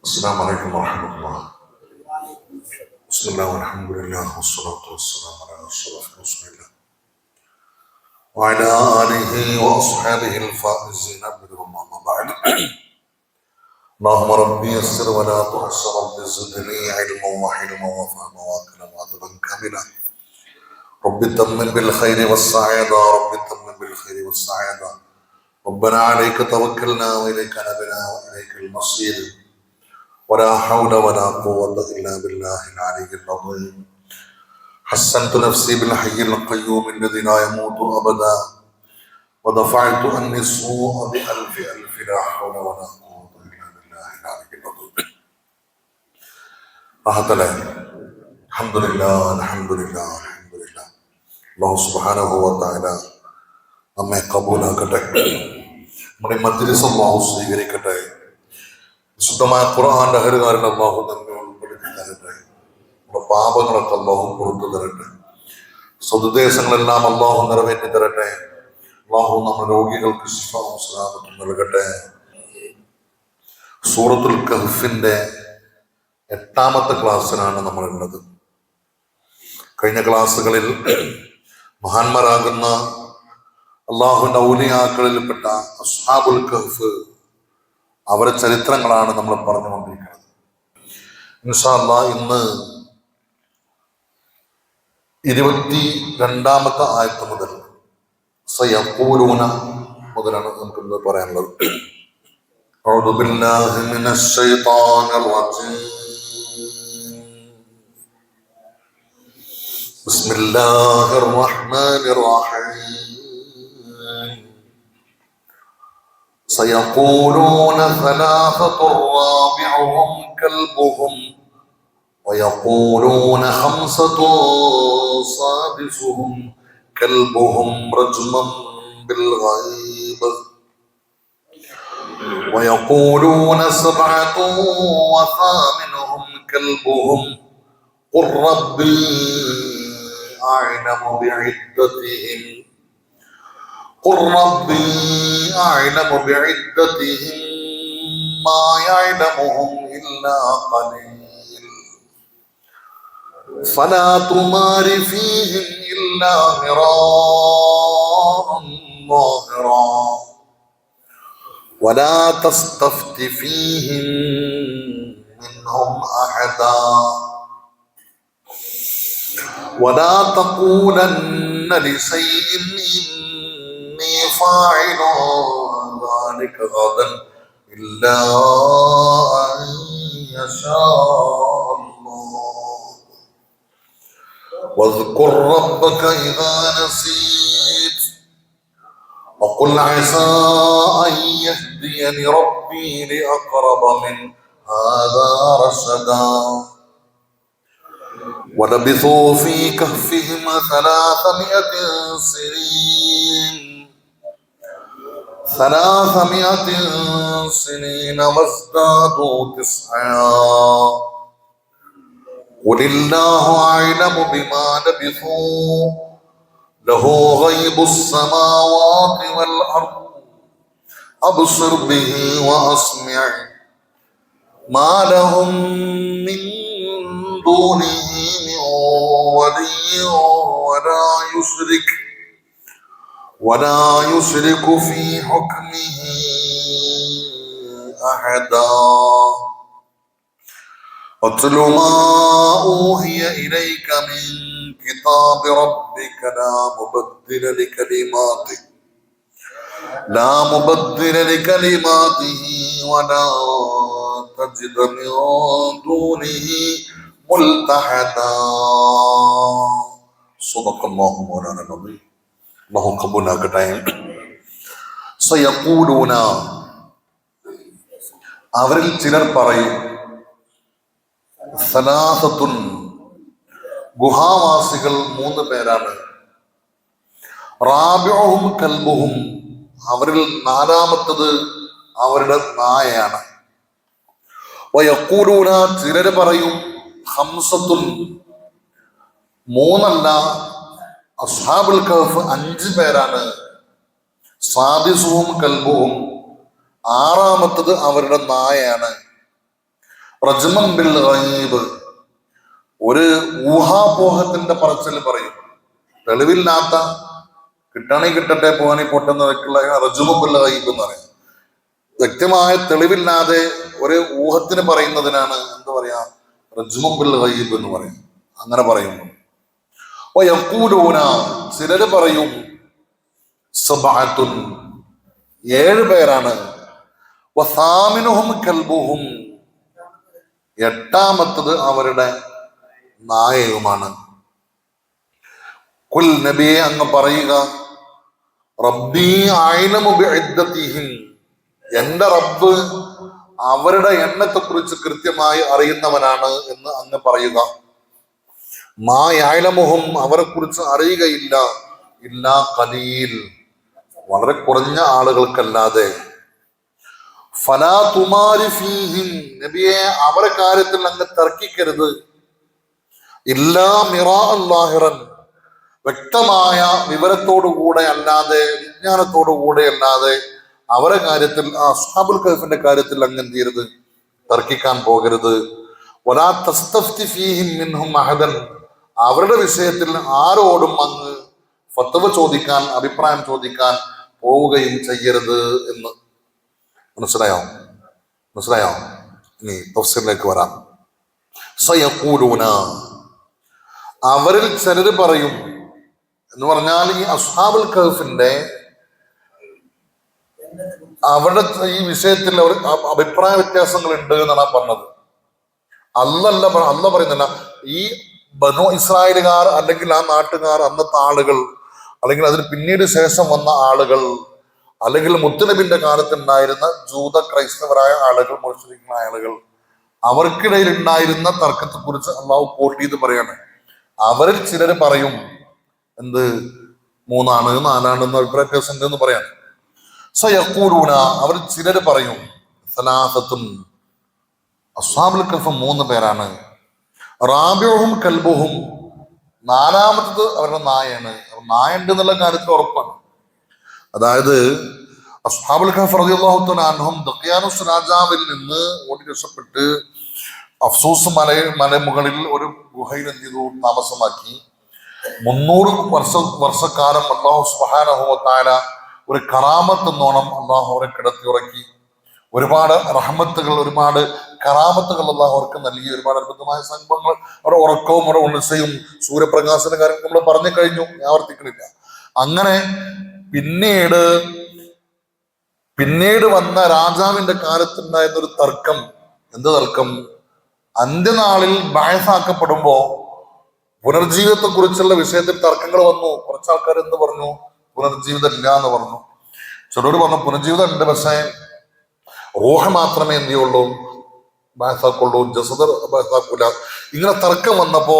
السلام عليكم ورحمة الله. بسم الله والحمد لله والصلاة والسلام على أشرف رسول الله وعلى آله وأصحابه الفائزين بهم أما بعد. اللهم ربي يسر ولا تعسر، رب زدني علما وحلما وفهما وكلا وأدبا كاملا. رب تمن بالخير والسعادة، رب تمن بالخير والسعادة. ربنا عليك توكلنا وإليك نبنا وإليك المصير، ولا حول ولا قوة إلا بالله العلي العظيم. حسنت نفسي بالحي القيوم الذي لا يموت أبدا، ودفعت عني السوء بألف ألف، لا حول ولا قوة إلا بالله العلي العظيم. الحمد لله الحمد لله الحمد لله. അല്ലാഹു സുബ്ഹാനഹു വ തആല നമ്മെ കബൂലാക്കട്ടെ, നമ്മുടെ മജ്‌ലിസ് അല്ലാഹു സ്വീകരിക്കട്ടെ. വിശുദ്ധമായ ഖുർആന്റെ അഹലുകാരിൽ അല്ലാഹു നമ്മെ ഉൾപ്പെടുത്തി തരട്ടെ. നമ്മുടെ പാപങ്ങളൊക്കെ അല്ലാഹു പുറത്തു തരട്ടെ. സദുദ്ദേശങ്ങളെല്ലാം അല്ലാഹു നിറവേറ്റി തരട്ടെ. അല്ലാഹു നമ്മുടെ രോഗികൾക്ക് ശിഫാഉം സലാമത്തും നൽകട്ടെ. സൂറത്തുൽ കഹ്ഫിന്റെ 8ാമത്തെ ക്ലാസ്സിലാണ് നമ്മളുള്ളത്. കഴിഞ്ഞ ക്ലാസ്സുകളിൽ മഹാന്മാരാകുന്ന അല്ലാഹുവിന്റെ ഔലിയാക്കളിൽപ്പെട്ട അസ്ഹാബുൽ കഹ്ഫ്, അവരുടെ ചരിത്രങ്ങളാണ് നമ്മൾ പറഞ്ഞുകൊണ്ടിരിക്കുന്നത്. ഇൻഷാ അല്ലാഹ് ഇന്ന് 22ാമത്തെ ആയത്ത് മുതൽ സയഖൂലൂന മുതലാണ് നമുക്ക് ഇന്ന് പറയാനുള്ളത്. അഊദു ബില്ലാഹി മിനശ് ശൈത്വാനിർ റജീം. ബിസ്മില്ലാഹിർ റഹ്മാനിർ റഹീം. سيقولون ثلاثة رابعهم كلبهم ويقولون 5 سادسهم كلبهم رجما بالغيب ويقولون 7 وثامنهم كلبهم قل ربي أعلم بعدتهم ما يعلمهم إلا قليل فلا تمار فيهم إلا مراء ظاهرا ولا تستفت فيهم منهم أحدا ولا تقولن لشيء إني فاعل ذلك غدا إلا أن يشاء الله واذكر ربك إذا نسيت وقل عسى أن يهديني ربي لأقرب من هذا رشدا ولبثوا في كهفهم 300 سنين وازدادوا 9 قل الله أعلم بما لبثوا له غيب السماوات والأرض أبصر به وأسمع ما لهم من دونه من ولي ولا يشرك في حكمه أحدا واتل ما أوحي إليك من كتاب ربك لا مبدل لكلماته ولا تجد من دونه ملتحدا. صدق الله مولانا العظيم. അല്ലാഹു കബൂലാക്കട്ടെ. സയഖൂലൂന, അവരിൽ ചിലർ പറയും, സലാസത്തുൻ, ഗുഹാവാസികൾ 3 പേരാണ്. റാബിഉഹും കൽബുഹും, അവരിൽ 4ാമത്തത് അവരുടെ നായയാണ്. വയഖൂലൂന, ചിലർ പറയും, 5 3 അസ്ഹാബുൽ കഹ്ഫ് 5 പേരാണ്. സാദിസുഹും കൽബുഹും, 6ാമത്തത് അവരുടെ നായയാണ്. റജ്മൻ ബിൽ ഗൈബ്, ഒരു ഊഹാപോഹത്തിന്റെ പറച്ചിൽ പറയും. തെളിവില്ലാത്ത, കിട്ടണേ കിട്ടട്ടെ പോകാനീ പൊട്ടുന്നതൊക്കെയുള്ള റജ്മൻ ബിൽ ഗൈബ് എന്ന് പറയും. വ്യക്തമായ തെളിവില്ലാതെ ഒരു ഊഹത്തിന് പറയുന്നതിനാണ് എന്ത് പറയാ, റജ്മൻ ബിൽ ഗൈബ് എന്ന് പറയും. അങ്ങനെ പറയുന്നു. യഖൂലൂന, ചിലര് പറയും, സബഅത്തുൻ, 7 പേരാണ്, വസാമിനുഹും കൽബുഹും, 8ാമത്തത് അവരുടെ നായയുമാണ്. കുൽ, നബിയെ അങ്ങ് പറയുക, റബ്ബി അഅലമു ബിഇദ്ദതിഹിം, എന്റെ റബ്ബ് അവരുടെ എണ്ണത്തെ കുറിച്ച് കൃത്യമായി അറിയുന്നവനാണ് എന്ന് അങ്ങ് പറയുക. മാ യഅലമുഹും, അവരെ കുറിച്ച് അറിയുകയില്ല, ഇല്ലാ ഖലീൽ, വളരെ കുറഞ്ഞ ആളുകൾക്കല്ലാതെ. ഫലാ തുമാരി ഫീഹിം, നബിയെ അവരെ കാര്യത്തിൽ അങ്ങ് തർക്കിക്കരുത്. ഇല്ലാ മിറാഅൻ ലാഹിറൻ, വ്യക്തമായ വിവരത്തോടുകൂടെ അല്ലാതെ, വിജ്ഞാനത്തോടുകൂടെ അല്ലാതെ അവരെ കാര്യത്തിൽ, അസ്ഹാബുൽ കഹ്ഫിന്റെ കാര്യത്തിൽ അങ്ങ് എന്ത് ചെയ്യരുത്, തർക്കിക്കാൻ പോകരുത്. വലാ തസ്തഫ്തി ഫീഹിം മിൻഹും അഹദൻ, അവരുടെ വിഷയത്തിൽ ആരോടും അങ്ങ് ഫത്വ ചോദിക്കാൻ, അഭിപ്രായം ചോദിക്കാൻ പോവുകയും ചെയ്യരുത് എന്ന്. മനസ്സിലായോ? ഇനി തഫ്സീറിലേക്ക് വരാം. സയഖൂലൂന, അവരിൽ ചിലര് പറയും എന്ന് പറഞ്ഞാൽ, ഈ അസ്ഹാബുൽ കഹ്ഫിന്റെ അവരുടെ ഈ വിഷയത്തിൽ അവർ അഭിപ്രായ വ്യത്യാസങ്ങൾ ഉണ്ട് എന്നാണ് പറഞ്ഞത്. അല്ല പറയുന്നില്ല, ഈ ബനു ഇസ്രായേലുകാർ അല്ലെങ്കിൽ ആ നാട്ടുകാർ, അന്നത്തെ ആളുകൾ, അല്ലെങ്കിൽ അതിന് പിന്നീട് ശേഷം വന്ന ആളുകൾ, അല്ലെങ്കിൽ മുത്തുനബിന്റെ കാലത്തുണ്ടായിരുന്ന ജൂത ക്രൈസ്തവരായ ആളുകൾ, മുശ്രിക്കുകളായ ആളുകൾ, അവർക്കിടയിൽ ഉണ്ടായിരുന്ന തർക്കത്തെ കുറിച്ച് അള്ളാഹു കോട്ട് ചെയ്ത് പറയാണ്. അവരിൽ ചിലര് പറയും എന്ത്, 3 ആണ് 4 ആണ് എന്ന അഭിപ്രായ വ്യത്യാസം ഉണ്ട് എന്ന് പറയാൻ. സയഖൂലൂന, അവർ ചിലര് പറയും, സലാസത്തുൻ, അസ്ഹാബുൽ കഹ്ഫ് 3 പേരാണ്, റാബിഉഹും കൽബുഹും, 4ാമത്തത് അവരുടെ നായയാണ്. നായുണ്ട് എന്നുള്ള കാര്യത്തിൽ ഉറപ്പാണ്. അതായത് അസ്ഹാബുൽ കഹ്ഫ് റളിയല്ലാഹു തആല അൻഹും ദഖ്യാനുസ് രാജാവിൽ നിന്ന് ഓടി രക്ഷപ്പെട്ട് അഫ്സൂസ് മലമുകളിൽ ഒരു ഗുഹയിൽ എന്ത് ചെയ്തു, താമസമാക്കി. 300 വർഷക്കാലം അല്ലാഹു സുബ്ഹാനഹു വ തആല ഒരു കറാമത്ത് എന്നോണം അള്ളാഹു അവരെ കിടത്തി ഉറക്കി. ഒരുപാട് റഹ്മത്തുകൾ, ഒരുപാട് കറാമത്തുകൾ അള്ളാഹു അവർക്ക് നൽകി. ഒരുപാട് അത്ഭുതമായ സംഭവങ്ങൾ, അവരുടെ ഉറക്കവും അവരുടെ ഉണർച്ചയും സൂര്യപ്രകാശത്തിന്റെ കാര്യം നമ്മൾ പറഞ്ഞു കഴിഞ്ഞു, ഞാൻ ആവർത്തിക്കണില്ല. അങ്ങനെ പിന്നീട് വന്ന രാജാവിന്റെ കാലത്തുണ്ടായിരുന്ന ഒരു തർക്കം. എന്ത് തർക്കം? അന്ത്യനാളിൽ ബഅസാക്കപ്പെടുമ്പോ പുനർജീവിതത്തെ കുറിച്ചുള്ള വിഷയത്തിൽ തർക്കങ്ങൾ വന്നു. കുറച്ച് ആൾക്കാർ എന്ത് പറഞ്ഞു, പുനർജീവിതം ഇല്ല എന്ന് പറഞ്ഞു. ചിലരോട് പറഞ്ഞു പുനർജീവിതം ഉണ്ട്, പക്ഷേ റൂഹ് മാത്രമേ എന്ത് ചെയ്യുള്ളൂ, ബഅസാക്കുള്ളൂ, ജസദ് ബഅസാക്കൂല. ഇങ്ങനെ തർക്കം വന്നപ്പോ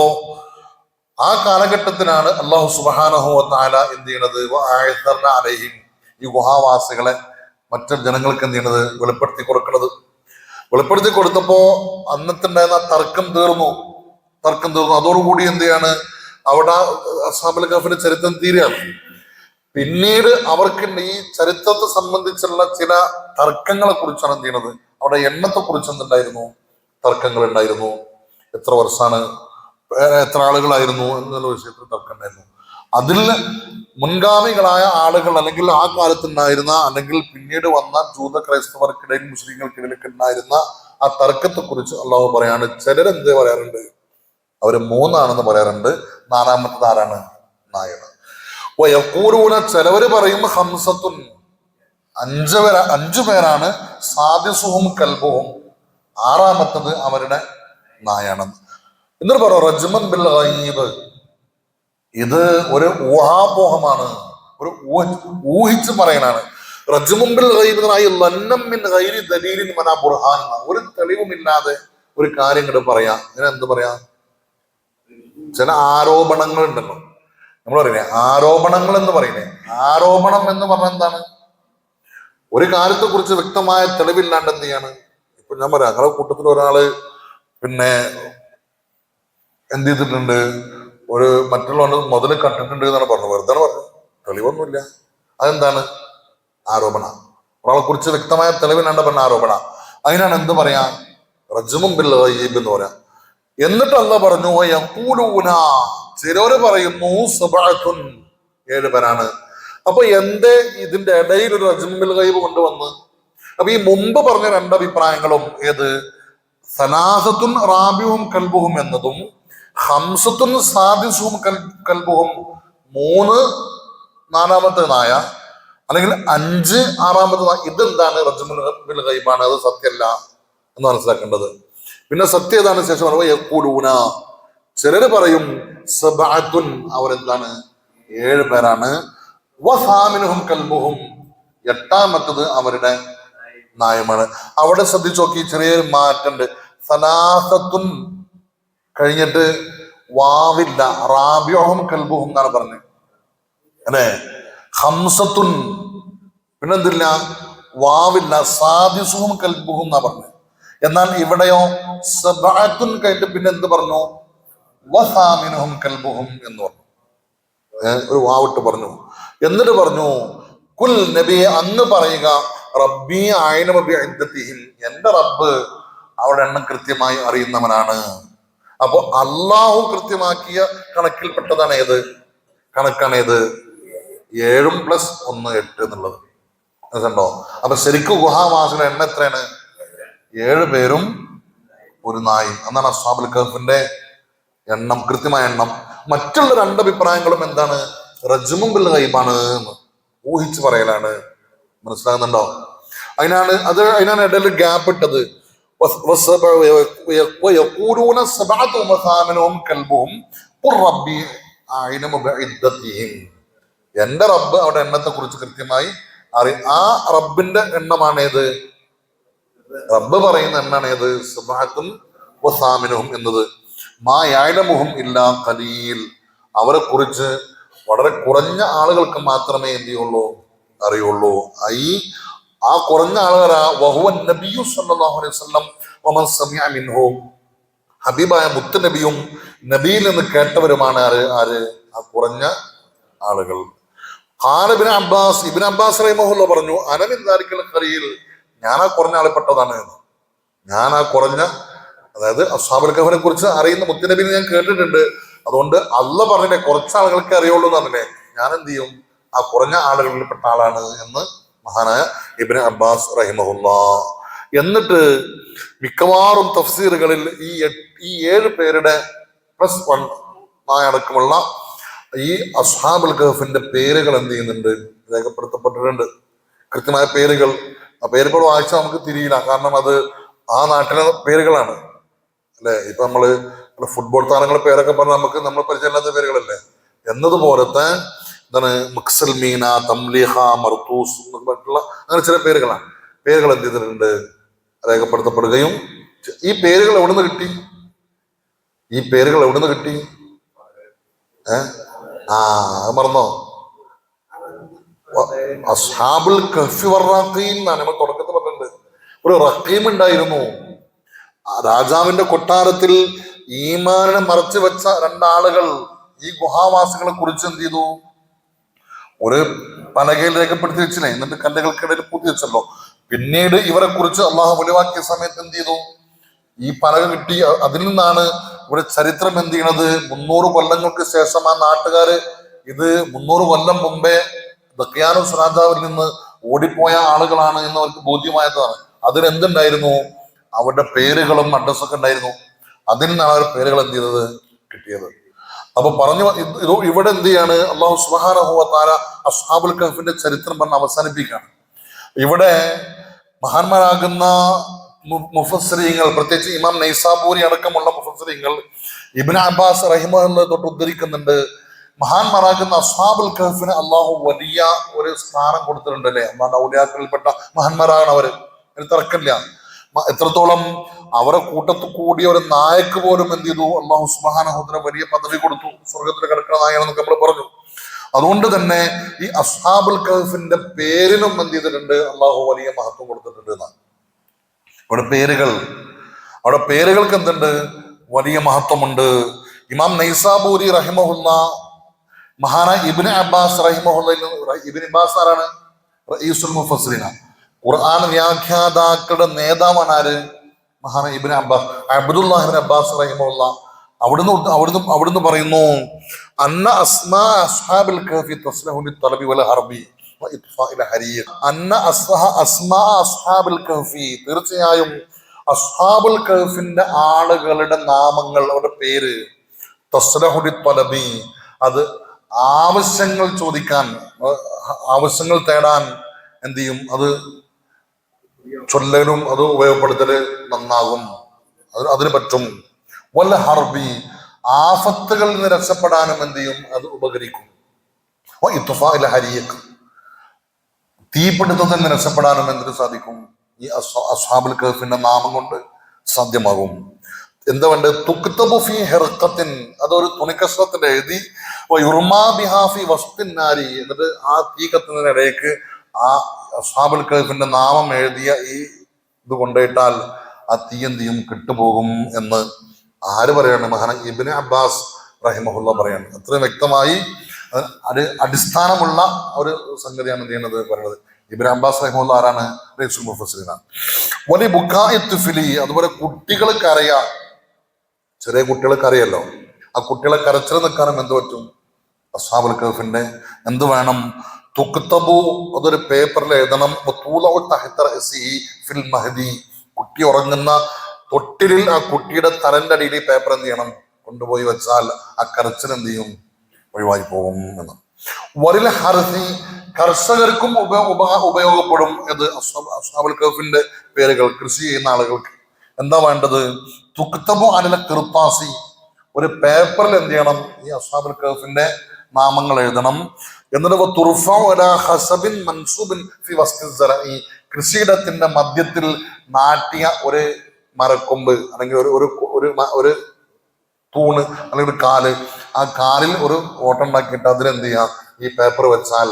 ആ കാലഘട്ടത്തിലാണ് അല്ലാഹു സുബ്ഹാനഹു വ തആല എന്ത് ചെയ്യണത്, വഅഅ്തർന അലൈഹിം, ഈ ഗുഹാവാസികളെ മറ്റു ജനങ്ങൾക്ക് എന്ത് ചെയ്യണത്, വെളിപ്പെടുത്തി കൊടുക്കുന്നത്. വെളിപ്പെടുത്തി കൊടുത്തപ്പോ അന്നത്തെ ഉണ്ടായിരുന്ന തർക്കം തീർന്നു. അതോടുകൂടി എന്ത് ചെയ്യാണ്, അവിടെ അസ്ഹാബുൽ കഹ്ഫിന്റെ ചരിത്രം തീരുകയാണ്. പിന്നീട് അവർക്ക് ഈ ചരിത്രത്തെ സംബന്ധിച്ചുള്ള ചില തർക്കങ്ങളെ കുറിച്ചാണ് എന്ത് ചെയ്യണത്, അവിടെ എണ്ണത്തെ കുറിച്ച് എന്തുണ്ടായിരുന്നു, തർക്കങ്ങൾ ഉണ്ടായിരുന്നു. എത്ര വർഷമാണ്, എത്ര ആളുകളായിരുന്നു എന്നുള്ള വിഷയത്തിൽ തർക്കം ഉണ്ടായിരുന്നു. അതിൽ മുൻഗാമികളായ ആളുകൾ, അല്ലെങ്കിൽ ആ കാലത്തുണ്ടായിരുന്ന, അല്ലെങ്കിൽ പിന്നീട് വന്ന ജൂത ക്രൈസ്തവർക്കിടയിൽ, മുസ്ലിങ്ങൾക്കിടയിലൊക്കെ ഉണ്ടായിരുന്ന ആ തർക്കത്തെ കുറിച്ച് അള്ളാഹു പറയാണ്. ചിലരെന്ത് പറയാറുണ്ട്, അവര് 3 ആണെന്ന് പറയാറുണ്ട്, 4ാമത്തത് ആരാണ്, നായാണ്. യഖൂലൂന, ചിലവര് പറയും, ഹംസത്തുൻ, 5 പേരാണ്, സാദിസുഹും കൽബുഹും, 6ാമത്തത് അവരുടെ നായാണെന്ന്. എന്നിട്ട് പറ റജ്മൻ ബിൽ ഗൈബ്, ഇത് ഒരു ഊഹാപോഹമാണ്, ഒരു ഊഹിച്ച് പറയാനാണ്. റജ്മൻ ബിൽ ഗൈബ് ലന്നം മിൻ ഗൈരി ദലീലിൻ വലാ ബുർഹാൻ, ഒരു തെളിവുമില്ലാതെ ഒരു കാര്യം ഇങ്ങോട്ട് പറയാം. ഇതിനെന്ത് പറയാ, ചില ആരോപണങ്ങൾ ഉണ്ടല്ലോ, നമ്മൾ പറയുന്നേ ആരോപണങ്ങൾ എന്ന് പറയുന്നേ. ആരോപണം എന്ന് പറഞ്ഞാൽ എന്താണ്, ഒരു കാര്യത്തെ കുറിച്ച് വ്യക്തമായ തെളിവില്ലാണ്ട് എന്ത് ചെയ്യാണ്. ഇപ്പൊ ഞാൻ പറയാം, ഞങ്ങളുടെ കൂട്ടത്തിൽ ഒരാള് പിന്നെ എന്ത് ചെയ്തിട്ടുണ്ട്, ഒരു മറ്റുള്ള മുതൽ കണ്ടിട്ടുണ്ട് എന്നാണ് പറഞ്ഞത്. വെറുതെ പറഞ്ഞു, തെളിവൊന്നുമില്ല. അതെന്താണ്, ആരോപണ. ഒരാളെ കുറിച്ച് വ്യക്തമായ തെളിവില്ലാണ്ട് പറഞ്ഞ ആരോപണ. അതിനാണ് എന്ത് പറയാ, റജ്മും ബിൽ ഗൈബ് എന്ന് പറയാം. എന്നിട്ട് അല്ലാഹ് പറഞ്ഞു യഖൂലൂന, ചിലര് പറയുന്നു സബഅത്തുൻ, 7 പേരാണ്. അപ്പൊ എന്തേ ഇതിന്റെ ഇടയിൽ ഒരു റജ്മും ബിൽ ഗൈബ് കൊണ്ടുവന്ന്? അപ്പൊ ഈ മുമ്പ് പറഞ്ഞ 2 അഭിപ്രായങ്ങളും, ഏത് സലാസത്തുൻ റാബിഉഹും കൽബുഹും എന്നതും ഹംസത്തുൻ സാദിസുഹും കൽബുഹും, 3 നാലാമത്തെ നായ, അല്ലെങ്കിൽ 5 ആറാമത്തെ നായ, ഇതെന്താണ്? റജ്മുൽ ബിൽ ഗൈബാണ്, അത് സത്യമല്ല എന്ന് മനസ്സിലാക്കേണ്ടത്. പിന്നെ സത്യം ഏതാണ്? ശേഷം യഖൂലൂന, ചിലര് പറയും സബഅത്തുൻ, അവരെന്താണ്? 7 പേരാണ്. വസാമിനുഹും കൽബുഹും, 8ാമത്തത് അവരുടെ നായമാണ്. അവിടെ ശ്രദ്ധിച്ചു നോക്കി, ചെറിയൊരു മാറ്റമുണ്ട്. സലാസത്തുൻ കഴിഞ്ഞിട്ട് വാവില്ല, റാബിഉഹും കൽബുഹും എന്നാണ് പറഞ്ഞത് അല്ലെ. ഹംസത്തുൻ പിന്നെന്തില്ല, വാവില്ല, സാദിസുഹും കൽബുഹും എന്നാ പറഞ്ഞത്. എന്നാൽ ഇവിടെയോ സബഅത്തുൻ കഴിഞ്ഞിട്ട് പിന്നെ എന്ത് പറഞ്ഞു? വസാമിനുഹും കൽബുഹും എന്ന് പറഞ്ഞു. ഒരു വാവിട്ട് പറഞ്ഞു. എന്നിട്ട് പറഞ്ഞു കുൽ നബിയെ, അങ്ങ് പറയുക, റബ്ബി അഅലമു ബിഇദ്ദതിഹിം, എന്റെ റബ്ബ് അവരുടെ എണ്ണം കൃത്യമായി അറിയുന്നവനാണ്. അപ്പൊ അള്ളാഹു കൃത്യമാക്കിയ കണക്കിൽപ്പെട്ടതാണ് ഏത് കണക്കാണ്? ഏത് 7 + 1 8 എന്നുള്ളത്. മനസ്സിലുണ്ടോ? അപ്പൊ ശരിക്കും ഗുഹാവാസികളുടെ എണ്ണം എത്രയാണ്? 7 പേരും ഒരു നായും. എന്നാണ് അസ്ഹാബുൽ കഹ്ഫിന്റെ എണ്ണം, കൃത്യമായ എണ്ണം. മറ്റുള്ള 2 അഭിപ്രായങ്ങളും എന്താണ്? റജ്മും ബിൽ ഗൈബാണ് എന്ന് ഊഹിച്ച് പറയലാണ്. മനസ്സിലാകുന്നുണ്ടോ? അതിനാണ് ഇടയിൽ ഗ്യാപ്പ് ഇട്ടത്. എന്റെ റബ്ബ് അവിടെ എണ്ണത്തെ കുറിച്ച് കൃത്യമായി ആ റബ്ബിന്റെ എണ്ണമാണ് ഏത്? റബ്ബ് പറയുന്ന എണ്ണാണ് ഏത്? സബഅത്തുൻ വസാമിനുഹും എന്നത്. മാ യഅലമുഹും ഇല്ലാ ഖലീൽ, അവരെ കുറിച്ച് വളരെ കുറഞ്ഞ ആളുകൾക്ക് മാത്രമേ എന്ത് ചെയ്യുള്ളൂ? അറിയുള്ളൂ. ആ കുറഞ്ഞ ആളുകളാ വഹുവൻ നബിയു സല്ലല്ലാഹു അലൈഹി വസല്ലം വമൻ സമിഅ മിൻഹു, ഹബീബായ മുത്ത് നബിയും നബിയിൽ നിന്ന് കേട്ടവരുമാണ് ആര്? ആ കുറഞ്ഞ ആളുകൾ. ഖാല ഇബ്നു അബ്ബാസ് റഹിമഹുല്ലാഹ് പറഞ്ഞു, അന മിൻ ദാലിക്കൽ ഖലീൽ, ഞാൻ ആ കുറഞ്ഞ ആളെപ്പെട്ടതാണ്. ഞാൻ ആ കുറഞ്ഞ, അതായത് അസ്ഹാബുൽ കഹ്ഫിനെ കുറിച്ച് അറിയുന്ന മുത്തുനബിനെ ഞാൻ കേട്ടിട്ടുണ്ട്. അതുകൊണ്ട് അള്ളാഹ് പറഞ്ഞില്ലേ കുറച്ച് ആളുകൾക്ക് അറിയുള്ളൂ എന്ന് പറഞ്ഞില്ലേ, ഞാൻ എന്ത് ചെയ്യും? ആ കുറഞ്ഞ ആളുകളിൽപ്പെട്ട ആളാണ് എന്ന് മഹാനായ ഇബ്നു അബ്ബാസ് റഹിമഹുല്ലാഹ്. എന്നിട്ട് മിക്കവാറും തഫ്സീറുകളിൽ ഈ 7 പേരുടെ +1 അടക്കമുള്ള ഈ അസ്ഹാബുൽ കഹ്ഫിന്റെ പേരുകൾ എന്ത് ചെയ്യുന്നുണ്ട്? രേഖപ്പെടുത്തപ്പെട്ടിട്ടുണ്ട്. കൃത്യമായ പേരുകൾ. ആ പേരുകൾ വായിച്ചാൽ നമുക്ക് തിരിയില്ല, കാരണം അത് ആ നാട്ടിലെ പേരുകളാണ് അല്ലെ. ഇപ്പൊ നമ്മള് ഫുട്ബോൾ താരങ്ങളുടെ പേരൊക്കെ പറഞ്ഞാൽ നമ്മൾ പരിചയമില്ലാത്ത പേരുകളല്ലേ. എന്നതുപോലത്തെ എന്താണ് മക്സൽ മീന, തംലീഹ, മർത്തൂസ് എന്നൊക്കെ പറഞ്ഞിട്ടുള്ള അങ്ങനെ ചില പേരുകളാണ്. പേരുകൾ എന്ത് ചെയ്തിട്ടുണ്ട്? രേഖപ്പെടുത്തപ്പെടുകയും. ഈ പേരുകൾ എവിടുന്ന് കിട്ടി? മറന്നോ? അസ്ഹാബുൽ കഹ്ഫി വറഖീം എന്നാണ് നമ്മൾ തുടക്കത്തിൽ പറഞ്ഞിട്ടുണ്ട്. ഒരു റഖീം ഉണ്ടായിരുന്നു. രാജാവിന്റെ കൊട്ടാരത്തിൽ ഈമാനിനെ മറച്ചു വെച്ച 2 ആളുകൾ ഈ ഗുഹാവാസികളെ കുറിച്ച് എന്ത് ചെയ്തു? ഒരു പലകയിൽ രേഖപ്പെടുത്തി വെച്ചില്ലേ, എന്നിട്ട് കല്ലുകൾക്കിടയിൽ പൂത്തി വെച്ചല്ലോ. പിന്നീട് ഇവരെ കുറിച്ച് അള്ളാഹു വെളിവാക്കിയ സമയത്ത് എന്ത് ചെയ്തു? ഈ പലക കിട്ടി. അതിൽ നിന്നാണ് ഇവിടെ ചരിത്രം എന്ത് ചെയ്യണത്? 300 കൊല്ലങ്ങൾക്ക് ശേഷം ആ നാട്ടുകാര് ഇത് 300 കൊല്ലം മുമ്പേ ദഖ്യാനുസ് രാജാവിൽ നിന്ന് ഓടിപ്പോയ ആളുകളാണ് എന്ന് അവർക്ക് ബോധ്യമായതാണ്. അതിനെന്തുണ്ടായിരുന്നു? അവരുടെ പേരുകളും അഡ്രസ്സൊക്കെ ഉണ്ടായിരുന്നു. അതിൽ നിന്നാണ് അവർ പേരുകൾ എന്ത് ചെയ്തത്? കിട്ടിയത്. അപ്പൊ പറഞ്ഞു ഇവിടെ എന്ത് ചെയ്യാണ്? അല്ലാഹു സുബ്ഹാനഹു വ തആല അസ്ഹാബുൽ കഹ്ഫിന്റെ ചരിത്രം പറഞ്ഞ് അവസാനിപ്പിക്കുകയാണ്. ഇവിടെ മഹാന്മാരാകുന്ന മുഫസ്സിരീങ്ങൾ, പ്രത്യേകിച്ച് ഇമാം നൈസാബൂരി അടക്കമുള്ള മുഫസ്സിരീങ്ങൾ ഇബ്നു അബ്ബാസ് റഹിമഹുല്ലാഹ് തൊട്ട് ഉദ്ധരിക്കുന്നുണ്ട്. മഹാന്മാരാകുന്ന അസ്ഹാബുൽ കഹ്ഫിന് അള്ളാഹു വലിയ ഒരു സ്ഥാനം കൊടുത്തിട്ടുണ്ട് അല്ലെ. അള്ളാഹുന്റെ ഔലിയാക്കളിൽപ്പെട്ട മഹാന്മാരാണ് അവര്, അതിന് തർക്കമില്ല. എത്രത്തോളം അവരെ കൂട്ടത്തിൽ കൂടിയ ഒരു നായക്ക് പോലും എന്ത് ചെയ്തു? അള്ളാഹു സുബ്ഹാനഹു വ തആല വലിയ പദവി കൊടുത്തു. സ്വർഗത്തിൽ കിടക്കുന്ന നായകനെന്നൊക്കെ നമ്മൾ പറഞ്ഞു. അതുകൊണ്ട് തന്നെ ഈ അസ്ഹാബുൽ കഹ്ഫിന്റെ പേരിനും എന്ത് ചെയ്തിട്ടുണ്ട്? അള്ളാഹു വലിയ മഹത്വം കൊടുത്തിട്ടുണ്ട് എന്നാണ്. അവിടെ പേരുകൾക്ക് എന്തുണ്ട്? വലിയ മഹത്വമുണ്ട്. ഇമാം നൈസാബൂരി റഹിമഹുല്ലാഹ് മഹാനായ ഇബ്നു അബ്ബാസ് റഹിമഹുല്ലാഹ്, ഇബ്നു അബ്ബാസ് ആരാണ്? റഈസുൽ മുഫസ്സിരീന, ഖുർആൻ വ്യാഖ്യാതാക്കളുടെ നേതാവാണ് ആര്? മഹാന Ibn Abbas Abdullahi Ibn Abbas റഹിമഹുല്ലാ അവിടുന്ന് പറയുന്നു അന്ന അസ്മാ അസ്ഹാബിൽ കഹ്ഫി തസ്ലഹു ലിത്തലബി വൽ ഹർബി വഇത്ഫാഇൽ ഹരീഖ് അന്ന അസ്മാ അസ്ഹാബിൽ കഹ്ഫി തീർച്ചയായും അസ്ഹാബുൽ കഹ്ഫിന്റെ ആളുകളുടെ നാമങ്ങൾ, അവരുടെ പേര് തസ്ലഹു ലിത്തലബി അത് ആവശ്യങ്ങൾ ചോദിക്കാൻ, ആവശ്യങ്ങൾ തേടാൻ എന്ത് ചെയ്യും, അത് ചൊല്ലലും അത് ഉപയോഗപ്പെടുത്തല് നന്നാകും, അതിന് പറ്റും. വല്ല ഹർബി ആഫത്തുകളിൽ നിന്ന് രക്ഷപ്പെടാനും എന്ത് ചെയ്യും, അത് ഉപകരിക്കും. ഇത്ഫാഇൽ ഹരീഖ് തീപിടുത്തത്തിൽ നിന്ന് രക്ഷപ്പെടാനും എന്തിനു സാധിക്കും, ഈ അസ്ഹാബുൽ കഹ്ഫിന്റെ നാമം കൊണ്ട് സാധ്യമാകും. എന്താ വേണ്ടത്, തുക്തബു ഫീ ഹിർഖത്തിൻ അതൊരു തുണിക്കഷ്ണത്തിൽ എഴുതി യുർമാ ബിഹാ ഫീ വസ്തിൻ നാരി എന്നിട്ട് ആ തീ കത്തുന്നതിനിടയ്ക്ക് ആ അസ്ഹാബുൽ കഹ്ഫിന്റെ നാമം എഴുതിയ ഈ ഇത് കൊണ്ടുപോയിട്ടാൽ ആ തീ എന്ത് ചെയ്യും, കിട്ടുപോകും എന്ന് ആര് പറയാണ്, മഹാന ഇബ്നു അബ്ബാസ് റഹിമഹുല്ല പറയാണ്. അത്രയും വ്യക്തമായി അത് അടിസ്ഥാനമുള്ള ഒരു സംഗതിയാണ് എന്ത് ചെയ്യുന്നത് പറയുന്നത്. ഇബ്നു അബ്ബാസ് റഹിമഹുല്ല ആരാണ്, റഈസുൽ മുഫസ്സിരീനാണ്. വലിയ ബുക്കാഇ തുഫ്ലി അതുപോലെ കുട്ടികൾക്ക് അറിയാം, ചെറിയ കുട്ടികൾക്ക് അറിയല്ലോ, ആ കുട്ടികളെ കരച്ചിൽ നിൽക്കാനും എന്ത് പറ്റും, അസ്ഹാബുൽ കഹ്ഫിന്റെ എന്ത് വേണം, തുക്തബു അതൊരു പേപ്പറിൽ എഴുതണം. ഫിൽ മഹദി കുട്ടി ഉറങ്ങുന്ന തൊട്ടിലിൽ ആ കുട്ടിയുടെ തലന്റെ അടിയിൽ ഈ പേപ്പർ എന്ത് ചെയ്യണം, കൊണ്ടുപോയി വെച്ചാൽ ആ കരച്ചിൽ എന്ത് ചെയ്യും, ഒഴിവായി പോകും എന്ന്. വലിൽ ഹർസി കർഷകർക്കും ഉപയോഗപ്പെടും. ഇത് അസ്ഹാബുൽ കഹ്ഫിന്റെ പേരുകൾ കൃഷി ചെയ്യുന്ന ആളുകൾക്ക് എന്താ വേണ്ടത്, തുക്തബു അനില കിർത്താസി ഒരു പേപ്പറിൽ എന്ത് ചെയ്യണം, ഈ അസ്ഹാബുൽ കഹ്ഫിന്റെ നാമങ്ങൾ എഴുതണം. എന്നിട്ട് തുർഫഉ അലാ ഹസബിൻ മൻസൂബിൻ ഫി വസ്തി സറഇ കൃഷിയിടത്തിന്റെ മധ്യത്തിൽ നാട്ടിയ ഒരു മരക്കൊമ്പ് അല്ലെങ്കിൽ ഒരു തൂണ് അല്ലെങ്കിൽ ഒരു കാല്, ആ കാലിൽ ഒരു ഓട്ടം ഉണ്ടാക്കിയിട്ട് അതിലെന്ത് ചെയ്യാം, ഈ പേപ്പർ വെച്ചാൽ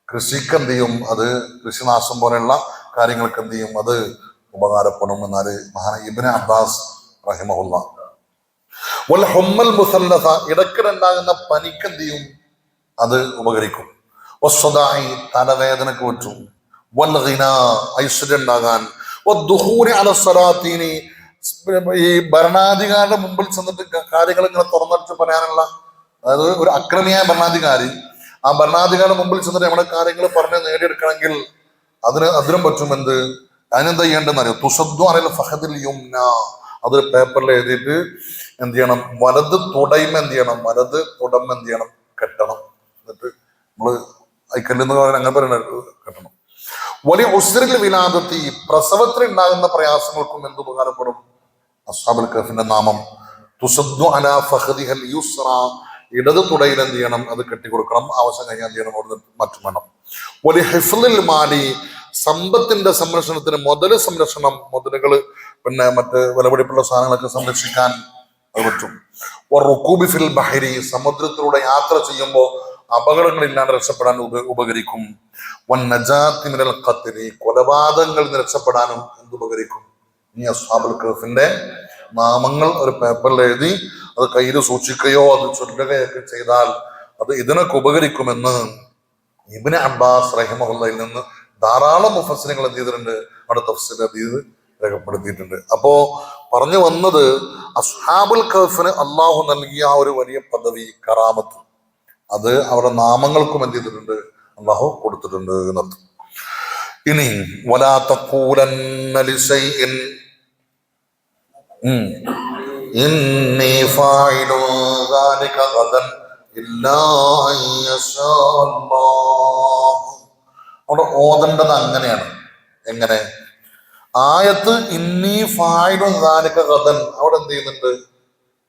കൃഷിക്ക് എന്ത് ചെയ്യും, അത് കൃഷിനാശം പോലെയുള്ള കാര്യങ്ങൾക്ക് എന്ത് ചെയ്യും, അത് ഉപകാരപ്പെടും എന്നാല് മഹാന ഇബ്നു അബ്ബാസ് റഹിമഹുല്ലാ. വൽ ഹുമ്മൽ മുസല്ലസ ഇടക്കിടുണ്ടാകുന്ന പനിക്ക് എന്ത് ചെയ്യും, അത് ഉപകരിക്കും. വസ്സദാഇ തലവേദനക്ക് പറ്റും. വൽ ഗിനാ ഐശ്വര്യം ഉണ്ടാകാൻ. വദ്ദുഖൂലി അല സ്വലാത്തീനി ഈ ഭരണാധികാരിയുടെ മുമ്പിൽ ചെന്നിട്ട് കാര്യങ്ങൾ ഇങ്ങനെ തുറന്നടിച്ച് പറയാനുള്ള, അതായത് ഒരു അക്രമിയായ ഭരണാധികാരി ആ ഭരണാധികാരിയുടെ മുമ്പിൽ ചെന്നിട്ട് നമ്മുടെ കാര്യങ്ങൾ പറഞ്ഞ് നേടിയെടുക്കണമെങ്കിൽ അതിനും പറ്റും. എന്ത് അതിനെന്താ ചെയ്യേണ്ടതെന്ന് അറിയാം, തുഷദ്ദു അലൽ ഫഖദിൽ യുംന അതൊരു പേപ്പറിൽ എഴുതിയിട്ട് എന്ത് ചെയ്യണം, വലത് തുടയ്മ എന്ത് ചെയ്യണം, വലത് തുടം എന്ത് ചെയ്യണം, കെട്ടണം. എന്നിട്ട് നമ്മള് ഐക്കല്ലെന്ന് പറയാൻ അങ്ങനെ പറയുന്നത് കെട്ടണം. വലിയ ഉസ്രിൽ വിലാദത്തി പ്രസവത്തിൽ ഉണ്ടാകുന്ന പ്രയാസങ്ങൾക്കും എന്ത് ഉപകാരപ്പെടും, അസ്ഹാബുൽ കഹ്ഫിന്റെ നാമം തുസദ്ദു അലാ ഫഖദിഹൽ യുസ്റ ഇടത് തുടയിൽ എന്ത് ചെയ്യണം, അത് കെട്ടിക്കൊടുക്കണം. ആവശ്യം കഴിഞ്ഞാൽ എന്ത് ചെയ്യണം, അവിടുന്ന് മറ്റും വേണം. വലിയ ഹിഫ്ളിൽ മാലി സമ്പത്തിന്റെ സംരക്ഷണത്തിന് മുതല് സംരക്ഷണം, മുതലുകള് പിന്നെ മറ്റ് വിലപിടിപ്പുള്ള സാധനങ്ങളൊക്കെ സംരക്ഷിക്കാൻ അത് പറ്റും. റുകൂബി ഫിൽ ബഹരി സമുദ്രത്തിലൂടെ യാത്ര ചെയ്യുമ്പോൾ അപകടങ്ങളില്ലാതെ രക്ഷപ്പെടാൻ ഉപകരിക്കും. വൻ നജാത്തി മിനൽ ഖത്ലി കൊലപാതകങ്ങളിൽ നിന്ന് രക്ഷപ്പെടാനും എന്തുപകരിക്കും, ഈ അസ്ഹാബുൽ കഹ്ഫിന്റെ നാമങ്ങൾ ഒരു പേപ്പറിൽ എഴുതി അത് കയ്യിൽ സൂക്ഷിക്കുകയോ അത് ചൊല്ലുകയൊക്കെ ചെയ്താൽ അത് ഇതിനൊക്കെ ഉപകരിക്കുമെന്ന് ഇബ്നു അബ്ബാസ് റഹിമഹുല്ലയിൽ നിന്ന് ധാരാളം മുഫസ്സിറുകൾ എന്ത് ചെയ്തിട്ടുണ്ട്, അവിടെ തഫ്സീർ ചെയ്ത് രേഖപ്പെടുത്തിയിട്ടുണ്ട്. അപ്പോ പറഞ്ഞു വന്നത് അസ്ഹാബുൽ കഹ്ഫിന് അള്ളാഹു നൽകിയ ആ ഒരു വലിയ പദവി കറാമത്ത് അത് അവരുടെ നാമങ്ങൾക്കും എന്ത് ചെയ്തിട്ടുണ്ട്, അള്ളാഹു കൊടുത്തിട്ടുണ്ട് എന്നർത്ഥം. ഇനി വലാ തഖൂലന്ന ലിശൈഇൻ ഇന്നി ഫാഇലു ദാലിക ഗദൻ ഇല്ലാ യശാ അല്ലാഹ്. അവിടെ ഓതേണ്ടത് അങ്ങനെയാണ്. എങ്ങനെ, ആയത്ത് ഇന്നി ഫാഇലു ദാലിക ഗദൻ അവിടെ എന്ത് ചെയ്യുന്നുണ്ട്,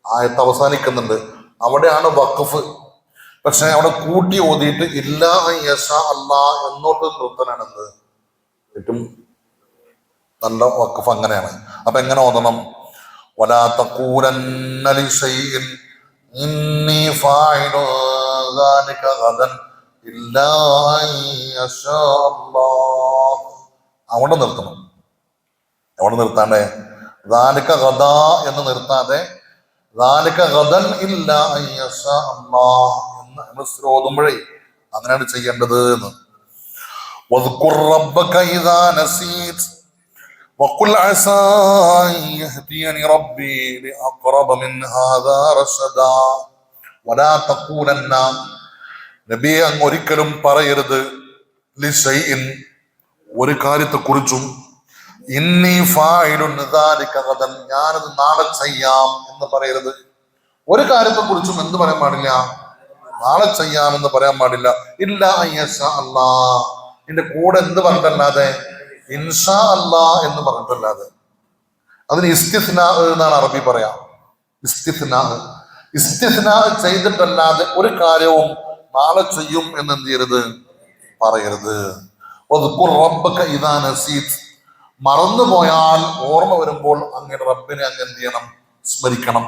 ആയത്ത് അവസാനിക്കുന്നുണ്ട്, അവിടെയാണ് വഖഫ്. പക്ഷെ അവിടെ കൂട്ടി ഓതിയിട്ട് ഇല്ലാ യശാ അല്ലാഹ് എന്നോട്ട് നിർത്തനാണെന്ത് ഏറ്റവും നല്ല വഖഫ് അങ്ങനെയാണ്. അപ്പൊ എങ്ങനെ ഓതണം, വലാ തഖൂലന്ന ലിശൈഇൻ ഇന്നി ഫാഇലു ദാലിക ഗദൻ ഇല്ലാ യശാ അല്ലാഹ് അവിടെ നിർത്തണം. അവിടെ നിർത്താണ്ടേ ദാലിക ഗദാ എന്ന് നിർത്താതെ ദാലിക ഗദൻ ഇല്ലാ യശാ അല്ലാഹ് എന്ന് നമ്മൾ ഓതുമ്പോഴേ അങ്ങനെയാണ് ചെയ്യേണ്ടത് എന്ന്. വദ്കുർ റബ്ബക ഇദാ നസീത് وقل عسى أن يهديني ربي لأقرب من هذا رشدا ولا تقولن നബിയെ അങ്ങ് ഒരിക്കലും പറയരുത് ലിശൈഇൻ ഒരു കാര്യത്തെക്കുറിച്ചും ഇന്നി ഫാഇലുൻ ദാലിക ഗദൻ ഞാനത് നാളെ ചെയ്യാം എന്ന് പറയരുത്. ഒരു കാര്യത്തെക്കുറിച്ചും എന്ത് പറയാൻ പാടില്ല? നാളെ ചെയ്യാമെന്ന് പറയാൻ പാടില്ല. ഇല്ല അയ്യശാ അല്ലാ, നിന്റെ കൂടെ എന്ത് പറഞ്ഞിട്ടല്ലാതെ ഇൻഷാ അല്ലാ എന്ന് പറഞ്ഞിട്ടല്ലാതെ. അതിന് ഇസ്തിസ്നാ എന്നാണ് അറബി പറയാം. ഇസ്തിസ്നാ ചെയ്തിട്ടല്ലാതെ ഒരു കാര്യവും നാളെ ചെയ്യും എന്ന് എന്ത് ചെയ്യരുത്, പറയരുത്. മറന്നുപോയാൽ ഓർമ്മ വരുമ്പോൾ അങ്ങനെ റബ്ബിനെ അങ്ങ് എന്ത് ചെയ്യണം, സ്മരിക്കണം.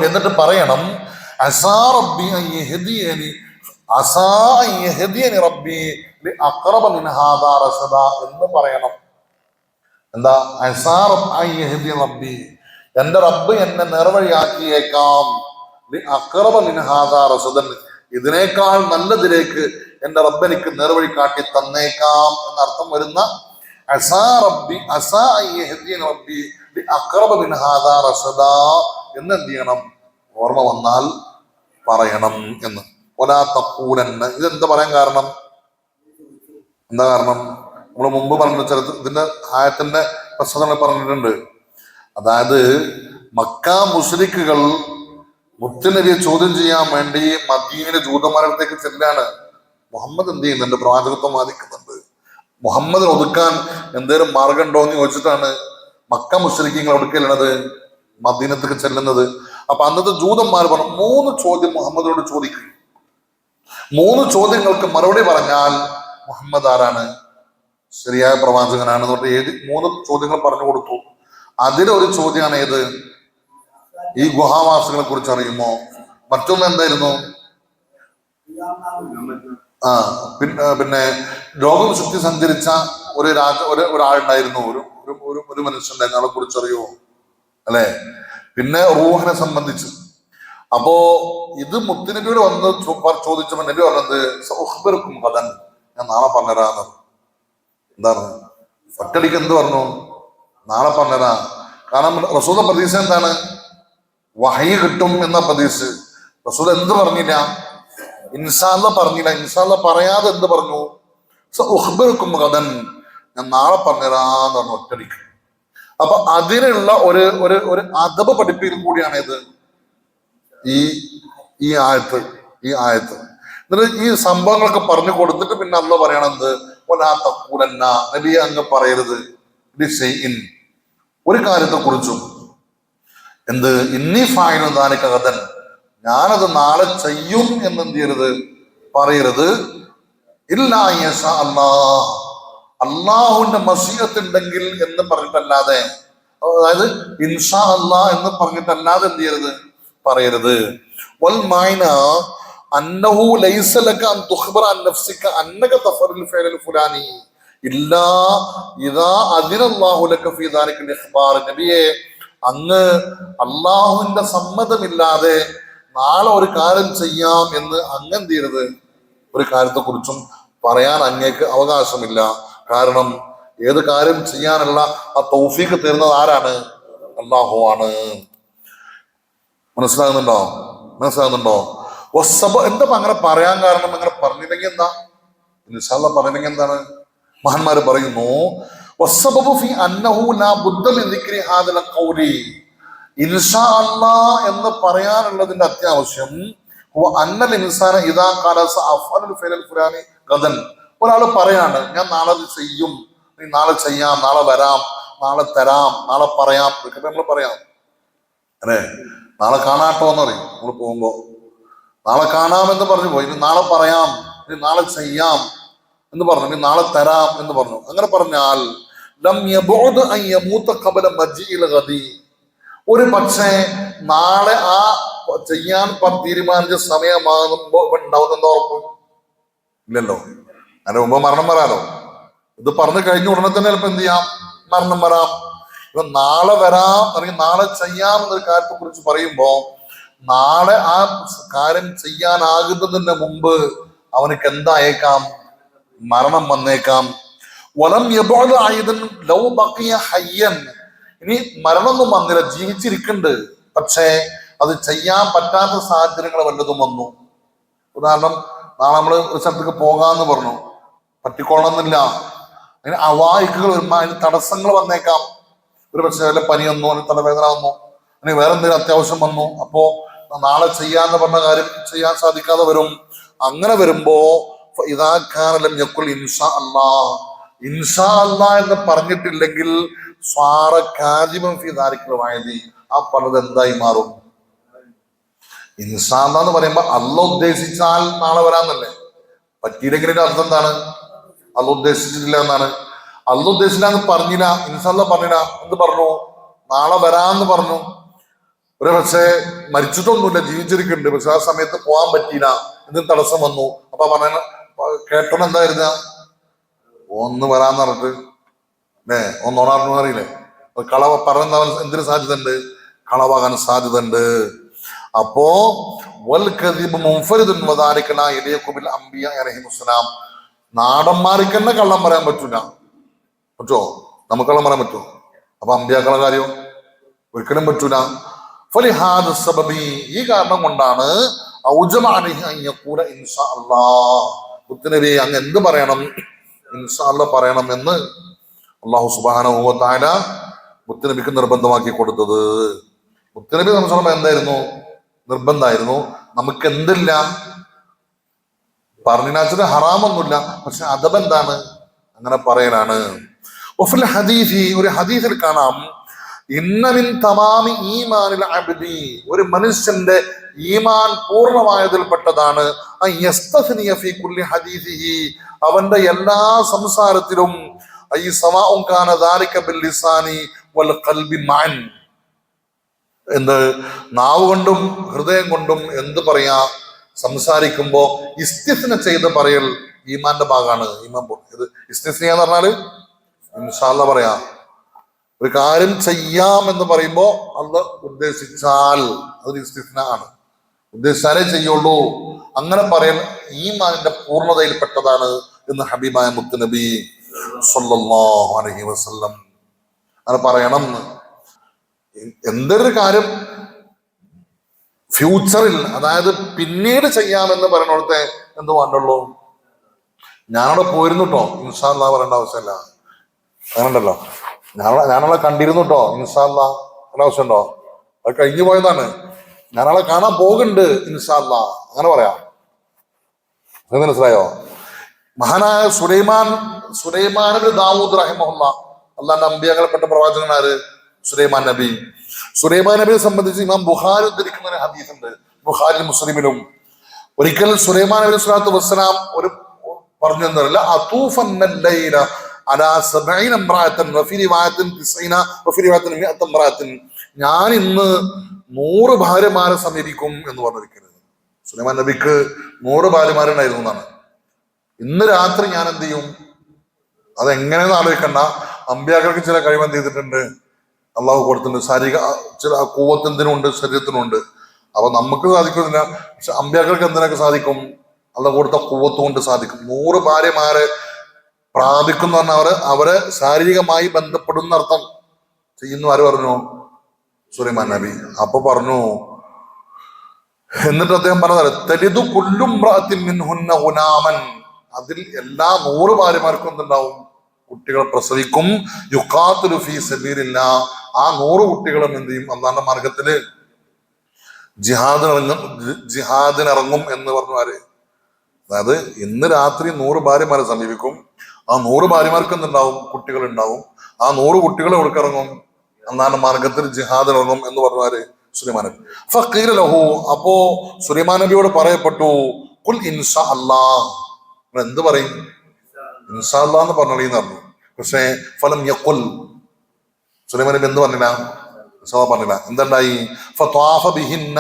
എന്നിട്ട് പറയണം അസാ റബ്ബി അൻ യഹ്ദിയനി റബ്ബി ലിഅഖറബ മിൻ ഹാദാ റസദാ എന്ന് പറയണം. എന്താ? അസാ അൻ യഹ്ദിയ റബ്ബി, എന്റെ റബ്ബ് എന്നെ നേർവഴിയാക്കിയേക്കാം, ലിഅഖറബ മിൻ ഹാദാ റസദൻ ഇതിനേക്കാൾ നല്ലതിലേക്ക് എന്റെ റബ്ബ് എനിക്ക് നേർവഴി കാട്ടി തന്നേക്കാം എന്നർത്ഥം വരുന്ന അസാ റബ്ബി അസാ അൻ യഹ്ദിയ റബ്ബി ലിഅഖറബ മിൻ ഹാദാ റസദാ എന്ന് എന്ത് ചെയ്യണം, ഓർമ്മ വന്നാൽ പറയണം എന്ന്. വലാ തഖൂലന്ന, ഇതെന്താ പറയാൻ കാരണം? എന്താ കാരണം? നമ്മൾ മുമ്പ് പറഞ്ഞ ഇതിന്റെ ആയത്തിന്റെ പ്രശ്നങ്ങൾ പറഞ്ഞിട്ടുണ്ട്. അതായത് മക്ക മുശ്രിക്കുകൾ മുത്തുനബിയെ ചോദ്യം ചെയ്യാൻ വേണ്ടി മദീനയിലെ ജൂതന്മാരടുത്തേക്ക് ചെല്ലാണ്. മുഹമ്മദ് എന്ത് ചെയ്യുന്നുണ്ട്? പ്രവാചകത്വം വാദിക്കുന്നുണ്ട്. മുഹമ്മദിനെ ഒതുക്കാൻ എന്തേലും മാർഗം ഉണ്ടോ എന്ന് ചോദിച്ചിട്ടാണ് മക്ക മുശ്രിക്കുകൾ ഒടുക്കലുള്ളത്, മദീനത്തേക്ക് ചെല്ലുന്നത്. അപ്പൊ അന്നത്തെ ജൂതന്മാർ പറഞ്ഞു 3 ചോദ്യം മുഹമ്മദിനോട് ചോദിക്കും. 3 ചോദ്യങ്ങൾക്ക് മറുപടി പറഞ്ഞാൽ മുഹമ്മദ് ആരാണ്, ശരിയായ പ്രവാചകനാണെന്ന് പറഞ്ഞ് 3 ചോദ്യങ്ങൾ പറഞ്ഞു കൊടുത്തു. അതിലൊരു ചോദ്യമാണ് ഏത്? ഈ ഗുഹാവാസികളെ കുറിച്ച് അറിയുമോ? മറ്റൊന്ന് എന്തായിരുന്നു? പിന്നെ ലോകം ചുറ്റി സഞ്ചരിച്ച ഒരാളുണ്ടായിരുന്നു, ഒരു മനുഷ്യണ്ടായിരുന്നു, ആളെ കുറിച്ച് അറിയുമോ? അല്ലെ? പിന്നെ റൂഹിനെ സംബന്ധിച്ച്. അപ്പോ ഇത് മുത്തുനബിയോട് വന്ന് ചോദിച്ചപ്പോ നബി പറഞ്ഞത് കഥൻ, ഞാൻ നാളെ പറഞ്ഞുതരാന്ന്. എന്താണ്? ഒറ്റടിക്ക് എന്ത് പറഞ്ഞു? നാളെ പറഞ്ഞുതരാ. കാരണം റസൂലിന്റെ പ്രതീക്ഷ എന്താണ്? വഹയി കിട്ടും എന്ന പ്രതീക്ഷ. റസൂൽ എന്ത് പറഞ്ഞില്ല? ഇൻഷാ അല്ലാഹ് പറഞ്ഞില്ല. ഇൻഷാ അല്ലാഹ് പറയാതെ എന്ത് പറഞ്ഞു? ഉഖ്ബിറുക്കും ഗദൻ, ഞാൻ നാളെ പറഞ്ഞുതരാന്ന് പറഞ്ഞു ഒറ്റടിക്ക്. അപ്പൊ അതിനുള്ള ഒരു അദബ് പഠിപ്പിക്കൽ കൂടിയാണ് ഇത് ഈ ആയത്ത്. എന്നിട്ട് ഈ സംഭവങ്ങളൊക്കെ പറഞ്ഞു കൊടുത്തിട്ട് പിന്നെ അല്ലാഹ് പറയണത് വലാ തഖൂലന്ന, നബിയെ അങ്ങ് പറയരുത് ലിശൈഇൻ ഒരു കാര്യത്തെ കുറിച്ചും എന്ത് ഇന്നി ഫാഇലുൻ ദാലിക ഗദൻ ഞാനത് നാളെ ചെയ്യും എന്ന് എന്ത് ചെയ്യരുത്, പറയരുത്. ഇല്ലാ യശാ അല്ലാഹ്, അള്ളാഹുവിന്റെ മശീഅത്ത് ഉണ്ടെങ്കിൽ എന്ന് പറഞ്ഞിട്ടല്ലാതെ, അതായത് ഇൻഷാ അല്ലാഹ് എന്ന് പറഞ്ഞിട്ടല്ലാതെ എന്ത് ചെയ്യരുത്, പറയരുത്. വൽ മഅന അന്നഹു ലൈസ ലക അൻ തുഖ്ബറ അൻ നഫ്സിക അന്നക തഫഅലുൽ ഫഅൽ ഫുലാനി ഇല്ലാ ഇദാ അദിന അല്ലാഹു ലക ഫീ ദാലിക ഇഖ്ബാർ. നബിയെ, അങ്ങ് അള്ളാഹുവിന്റെ സമ്മതമില്ലാതെ നാളെ ഒരു കാര്യം ചെയ്യാം എന്ന് അങ്ങ് എന്ത് ചെയ്യരുത്, ഒരു കാര്യത്തെ കുറിച്ചും പറയാൻ അങ്ങേക്ക് അവകാശമില്ല. കാരണം ഏത് കാര്യം ചെയ്യാനുള്ള ആ തൗഫീഖ് തരുന്നത് ആരാണ്? അല്ലാഹു ആണ്. മനസ്സിലാകുന്നുണ്ടോ? എന്താ അങ്ങനെ പറയാൻ കാരണം? അങ്ങനെ പറഞ്ഞില്ലെങ്കിൽ എന്താ? ഇൻഷാ അല്ലാഹ് പറഞ്ഞില്ലെങ്കിൽ എന്താണ്? മഹാന്മാര് പറയുന്നു ഇൻഷാ അല്ലാഹ് എന്ന് പറയാനുള്ളതിന്റെ അത്യാവശ്യം ഒരാൾ പറയാണ് ഞാൻ നാളെ ചെയ്യും, നാളെ ചെയ്യാം, നാളെ വരാം, നാളെ തരാം, നാളെ പറയാം, ഇതൊക്കെ നമ്മൾ പറയാം. അല്ലേ? നാളെ കാണാട്ടോ എന്ന് പറയും നമ്മൾ പോകുമ്പോ. നാളെ കാണാമെന്ന് പറഞ്ഞു പോയി, ഇനി നാളെ പറയാം, ഇനി നാളെ ചെയ്യാം എന്ന് പറഞ്ഞു, ഇനി നാളെ തരാം എന്ന് പറഞ്ഞു. അങ്ങനെ പറഞ്ഞാൽ ഒരു പക്ഷേ നാളെ ആ ചെയ്യാൻ തീരുമാനിച്ച സമയമാകുമ്പോ ഉണ്ടാവുന്ന ഉറപ്പും ഇല്ലല്ലോ. അതിന് മുമ്പ് മരണം വരാലോ. ഇത് പറഞ്ഞു കഴിഞ്ഞ ഉടനെ തന്നെ ചിലപ്പോ എന്ത് ചെയ്യാം, മരണം വരാം. ഇപ്പൊ നാളെ വരാം അല്ലെങ്കിൽ നാളെ ചെയ്യാം എന്നൊരു കാര്യത്തെ കുറിച്ച് പറയുമ്പോ നാളെ ആ കാര്യം ചെയ്യാനാകുന്നതിന് മുമ്പ് അവനക്ക് എന്തായേക്കാം, മരണം വന്നേക്കാം. വലം യബഅദ അയ്ദൻ ലൗ ബഖിയ ഹയ്യൻ, ഇനി മരണമൊന്നും വന്നില്ല, ജീവിച്ചിരിക്കുന്നുണ്ട്, പക്ഷേ അത് ചെയ്യാൻ പറ്റാത്ത സാഹചര്യങ്ങൾ വല്ലതും വന്നു. ഉദാഹരണം, നാളെ നമ്മൾ ഒരു സ്ഥലത്തേക്ക് പോകാന്ന് പറഞ്ഞു, പറ്റിക്കൊള്ളണമെന്നില്ല. അതിന് അവായിക്കുകൾ വരുമ്പോൾ അതിന് തടസ്സങ്ങൾ വന്നേക്കാം. ഒരു പക്ഷേ വല്ല പനി വന്നു, അതിന് തലവേദന വന്നു, അല്ലെങ്കിൽ വേറെ എന്തെങ്കിലും അത്യാവശ്യം വന്നു, അപ്പോ നാളെ ചെയ്യാന്ന് പറഞ്ഞ കാര്യം ചെയ്യാൻ സാധിക്കാതെ വരും. അങ്ങനെ വരുമ്പോ ഇതാക്കാനെല്ലാം ഞെക്കുൽ ഇൻഷാ അല്ലാ, ഇൻഷാ അല്ലാ എന്ന് പറഞ്ഞിട്ടില്ലെങ്കിൽ സ്വാറ കാജിബൻ ഫി ദാലിക്കൽ വഅദി, ആ പറഞ്ഞത് എന്തായി മാറും? ഇൻഷാ അല്ലാ എന്ന് പറയുമ്പോ അല്ല ഉദ്ദേശിച്ചാൽ നാളെ വരാന്നല്ലേ. പറ്റിയില്ലെങ്കിൽ അർത്ഥം എന്താണ്? അല്ല ഉദ്ദേശിച്ചിട്ടില്ല എന്നാണ്. അല്ല ഉദ്ദേശിച്ചില്ല എന്ന് പറഞ്ഞില്ല, ഇൻഷാ അല്ലാ പറഞ്ഞില്ല, എന്ത് പറഞ്ഞു? നാളെ വരാന്ന് പറഞ്ഞു. ഒരു പക്ഷേ മരിച്ചിട്ടൊന്നുമില്ല, ജീവിച്ചിരിക്കുന്നുണ്ട്, പക്ഷെ ആ സമയത്ത് പോകാൻ പറ്റിയില്ല, എന്തും തടസ്സം വന്നു. അപ്പൊ പറഞ്ഞ കേട്ടോണ്ട് എന്തായിരുന്ന ഒന്ന് വരാന്ന് പറഞ്ഞിട്ട് ഒന്നോണാർന്നു അറിയില്ലേ, കളവ പറഞ്ഞ എന്തിനു സാധ്യത ഉണ്ട്? കളവാകാൻ സാധ്യത ഉണ്ട്. അപ്പോ നാടന്മാർക്ക് കള്ളം പറയാൻ പറ്റൂല. പറ്റുമോ? നമുക്ക് കള്ളം പറയാൻ പറ്റുമോ? അപ്പൊ അമ്പിയാക്കളെ കാര്യം ഒരിക്കലും പറ്റൂല. ഈ കാരണം കൊണ്ടാണ് മുത്തുനബി അങ്ങ് എന്ത് പറയണം? ഇൻഷാ അല്ലാഹ് പറയണം എന്ന് അല്ലാഹു സുബ്ഹാനഹു വ തആല മുത്തുനബിക്ക് നിർബന്ധമാക്കി കൊടുത്തത്. മുത്തുനബി സംബന്ധിച്ചിടത്തോളം എന്തായിരുന്നു? നിർബന്ധമായിരുന്നു. നമുക്ക് എന്തില്ല, പറഞ്ഞിനാച്ചിന് ഹറാമൊന്നുമില്ല, പക്ഷെ അദബ് എന്താണ്? അങ്ങനെ പറയലാണ്. വഫിൽ ഹദീസി, ഒരു ഹദീസിൽ കാണാം, ഇന്ന മിൻ തമാമി ഈമാനിൽ അബ്ദി, ഒരു മനുഷ്യന്റെ ഈമാൻ പൂർണ്ണമായതിൽപ്പെട്ടതാണ് യസ്തസ്നിയ ഫീ കുല്ലി ഹദീസിഹി, അവന്റെ എല്ലാ സംസാരത്തിലും ഐ സവാഉൻ കാന ദാലിക ബിൽ ലിസാനി വൽ ഖൽബി മഅൻ, എന്ത് നാവ് കൊണ്ടും ഹൃദയം കൊണ്ടും എന്ത് പറയാ സംസാരിക്കുമ്പോ ഇസ്തിസ്ന ചെയ്ത് പറയൽ ഈമാന്റെ ഭാഗമാണ്. ഈമാൻ ഇത് ഇസ്തിസ്ന എന്ന് പറഞ്ഞാല് ഇൻഷാ അല്ലാഹ് പറയാ. ഒരു കാര്യം ചെയ്യാം എന്ന് പറയുമ്പോ അള്ളാഹ് ഉദ്ദേശിച്ചാൽ അത് ഇസ്തിസ്ന ആണ്, ഉദ്ദേശിച്ചാലേ ചെയ്യുള്ളൂ. അങ്ങനെ പറയൽ ഈമാനിന്റെ പൂർണ്ണതയിൽപ്പെട്ടതാണ് എന്ന് ഹബീബായ മുത്തുനബി സ്വല്ലല്ലാഹു അലൈഹി വസല്ലം അങ്ങനെ പറയണം. എന്തൊരു കാര്യം ഫ്യൂച്ചറിൽ, അതായത് പിന്നീട് ചെയ്യാമെന്ന് പറയണോടത്തെ എന്ത് വേണ്ടുള്ളൂ? ഞാനവിടെ പോയിരുന്നു കേട്ടോ, ഇൻഷാ അല്ലാഹ് പറയേണ്ട ആവശ്യമില്ല. അങ്ങനെ ഉണ്ടല്ലോ, ഞാനവിടെ കണ്ടിരുന്നു കേട്ടോ, ഇൻഷാ അല്ലാഹ് പറയേണ്ട ആവശ്യമുണ്ടോ? അത് കഴിഞ്ഞു പോയതാണ്. ഞാനവിടെ കാണാൻ പോകുന്നുണ്ട്, ഇൻഷാ അല്ലാഹ് അങ്ങനെ പറയാം. അത് മനസ്സിലായോ? മഹാനായ സുലൈമാൻ ദാവൂദ് റഹിമഹുല്ലാഹ്, അള്ളാന്റെ അമ്പിയാക്കൾപ്പെട്ട പ്രവാചകനാര്? സുലൈമാൻ നബി. സുലൈമാൻ നബിയെ സംബന്ധിച്ച് ഇമാം ബുഖാരി ഉദ്ധരിക്കുന്ന ഒരു ഹദീസ് ഉണ്ട്, ബുഖാരി മുസ്ലിമിലും. ഒരിക്കൽ സുലൈമാൻ നബി സ്വല്ലല്ലാഹു അലൈഹി വസല്ലം ഒരു പറഞ്ഞു എന്നറിയില്ല, ഞാൻ ഇന്ന് 100 ഭാര്യമാരെ സമീപിക്കും എന്ന് പറഞ്ഞിരിക്കുന്നത്. സുലൈമാൻ നബിക്ക് 100 ഭാര്യമാരുണ്ടായിരുന്നു എന്നാണ്. ഇന്ന് രാത്രി ഞാൻ എന്ത് ചെയ്യും? അതെങ്ങനെയെന്ന് ആലോചിക്കണ്ട. അമ്പിയാക്കൾക്ക് ചില കഴിവ് ചെയ്തിട്ടുണ്ട്, അള്ളാഹു കൊടുത്തിട്ടുണ്ട്. ശാരീരിക ചില കൂവത്തെന്തിനുണ്ട്, ശരീരത്തിനുണ്ട്. അപ്പൊ നമുക്ക് സാധിക്കുന്നില്ല, പക്ഷെ അമ്പിയാക്കൾക്ക് എന്തിനൊക്കെ സാധിക്കും? അള്ളാഹു കൊടുത്ത കൂവത്ത് കൊണ്ട് സാധിക്കും. 100 ഭാര്യമാരെ പ്രാപിക്കുന്ന പറഞ്ഞാൽ അവരെ ശാരീരികമായി ബന്ധപ്പെടുന്ന അർത്ഥം ചെയ്യുന്നു. ആര് പറഞ്ഞു? സുലൈമാൻ നബി. അപ്പൊ പറഞ്ഞു, എന്നിട്ട് അദ്ദേഹം പറഞ്ഞത് തലിദു കുല്ലു ഇംറഅത്തിൻ മിൻഹുന്ന ഗുനാമൻ, അതിൽ എല്ലാ 100 ഭാര്യമാർക്കും എന്തുണ്ടാവും? കുട്ടികൾ പ്രസവിക്കും. യുഖാത്തിലു ഫീ സബീലില്ലാഹ്, ആ 100 കുട്ടികളും എന്ത് ചെയ്യും? അല്ലാഹുവിന്റെ മാർഗത്തില് ജിഹാദിനിറങ്ങും എന്ന് പറഞ്ഞു. ആര്? അതായത് ഇന്ന് രാത്രി 100 ഭാര്യമാരെ സമീപിക്കും. ആ 100 ഭാര്യമാർക്ക് എന്തുണ്ടാവും? കുട്ടികൾ ഉണ്ടാവും. ആ 100 കുട്ടികൾ എവിടേക്കിറങ്ങും? അല്ലാഹുവിന്റെ മാർഗത്തിൽ ജിഹാദിനിറങ്ങും എന്ന് പറഞ്ഞു. ആര്? സുലൈമാൻ നബി. ഫഖീല ലഹു, അപ്പോ സുലൈമാൻ നബിയോട് പറയപ്പെട്ടു, ഖുൽ ഇൻഷാ അല്ലാഹ്, എന്ത് പറയും? ഇൻഷാ അല്ലാഹ് എന്ന് പറഞ്ഞോളീന്ന് പറഞ്ഞു. പക്ഷേ ഫലം യഖുൽ, സുലൈമാൻ നബി എന്ത് പറഞ്ഞില്ല? പറഞ്ഞില്ല. എന്തുണ്ടായി? ഫത്വാഫ ബിഹിന്ന,